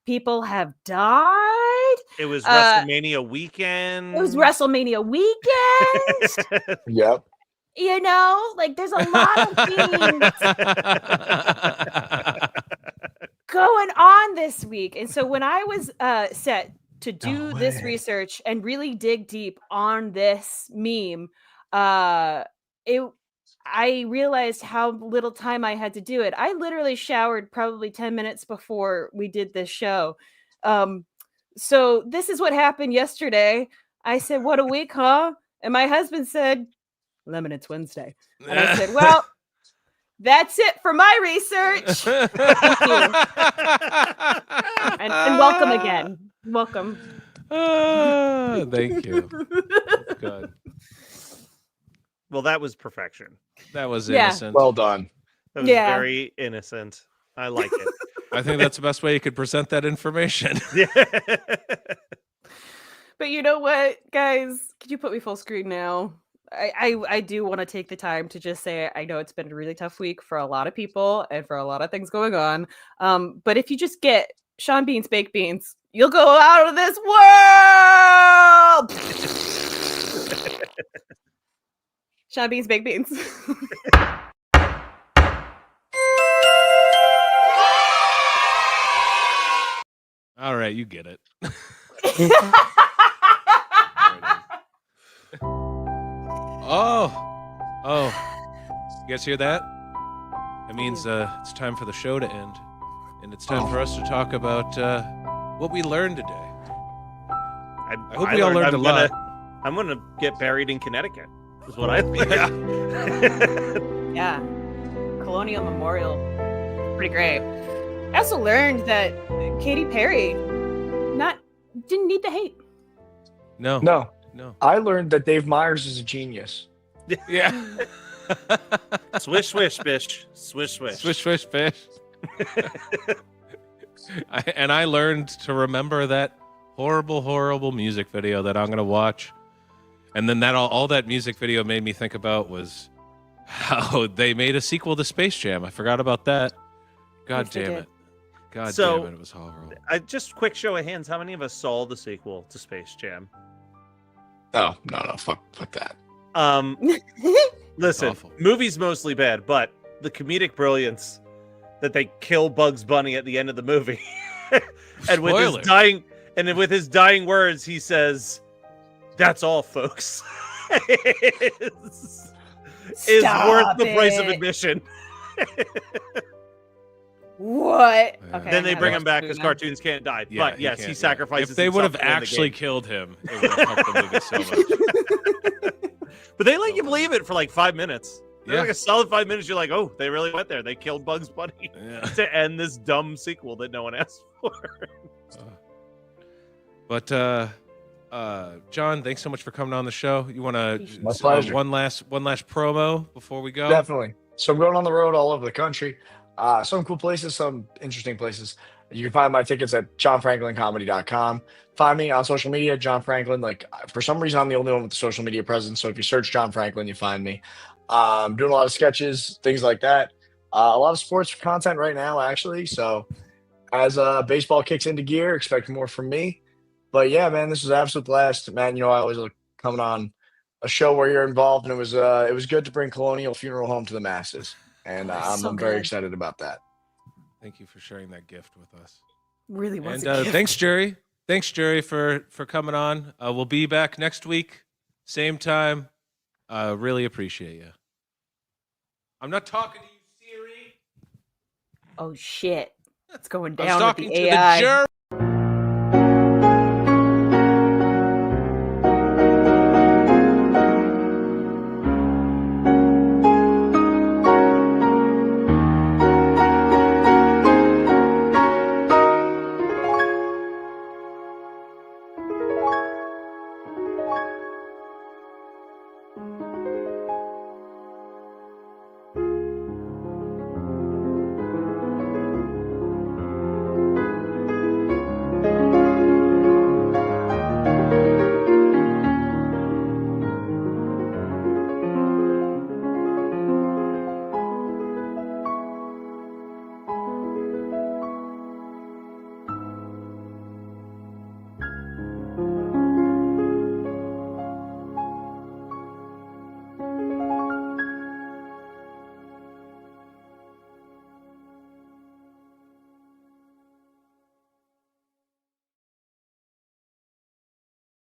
People have died. It was WrestleMania weekend. It was WrestleMania weekend. Yep. You know, like there's a lot of things going on this week. And so when I was set to do this research and really dig deep on this meme, I realized how little time I had to do it. I literally showered probably 10 minutes before we did this show. So this is what happened yesterday. I said, "What a week, huh?" And my husband said, "Lemon, it's Wednesday." And I said, "Well, that's it for my research." Thank you. And welcome again. Welcome. Thank you. That's good. Well, that was perfection. That was Yeah. innocent. Well done. That was Yeah. very innocent. I like it. I think that's the best way you could present that information. Yeah. But you know what, guys? Could you put me full screen now? I do want to take the time to just say I know it's been a really tough week for a lot of people and for a lot of things going on. But if you just get Sean Bean's baked beans, you'll go out of this world. Sean Bean's baked beans. All right, you get it. Oh, you guys hear that? That means it's time for the show to end, and it's time for us to talk about what we learned today. I hope we all learned a lot. I'm gonna get buried in Connecticut. Is what I think. Yeah. Colonial Memorial. Pretty great. I also learned that Katy Perry didn't need the hate. No. I learned that Dave Myers is a genius. Yeah. Swish, swish, bish. Swish, swish. Swish, swish, fish. And I learned to remember that horrible, horrible music video that I'm going to watch. And then that all that music video made me think about was how they made a sequel to Space Jam. I forgot about that. God Yes, they damn did. it. God So- damn it. It was horrible. Just quick show of hands. How many of us saw the sequel to Space Jam? Oh, no. Fuck that. Listen, Awful. movie's mostly bad, but the comedic brilliance that they kill Bugs Bunny at the end of the movie, and Spoiler. with his dying words, he says, "That's all, folks." is worth the price of it. admission. What? Okay. Then they I bring have him to back do because now. cartoons can't die. Yeah, But yes, can't, he yeah. sacrifices. If they would have himself to win the actually game. killed him, it would have helped the movie so much. But they let you believe it for like 5 minutes. They're Yeah. like a solid 5 minutes. You're like, oh, they really went there. They killed Bugs Bunny Yeah. to end this dumb sequel that no one asked for. But John, thanks so much for coming on the show. You want My to pleasure. one last promo before we go? Definitely. So I'm going on the road all over the country. Some cool places, some interesting places. You can find my tickets at johnfranklincomedy.com. Find me on social media, John Franklin. Like, for some reason, I'm the only one with the social media presence. So if you search John Franklin, you find me. I'm doing a lot of sketches, things like that. A lot of sports content right now, actually. So as baseball kicks into gear, expect more from me. But yeah, man, this was an absolute blast. Man, I always look coming on a show where you're involved, and it was good to bring Colonial Funeral Home to the masses. And I'm very excited about that. Thank you for sharing that gift with us. Really was And a gift. thanks, Jerry. Thanks, Jerry, for coming on. We'll be back next week, same time. Really appreciate you. I'm not talking to you, Siri. Oh shit. It's going I was down with talking the to AI. the Jerry.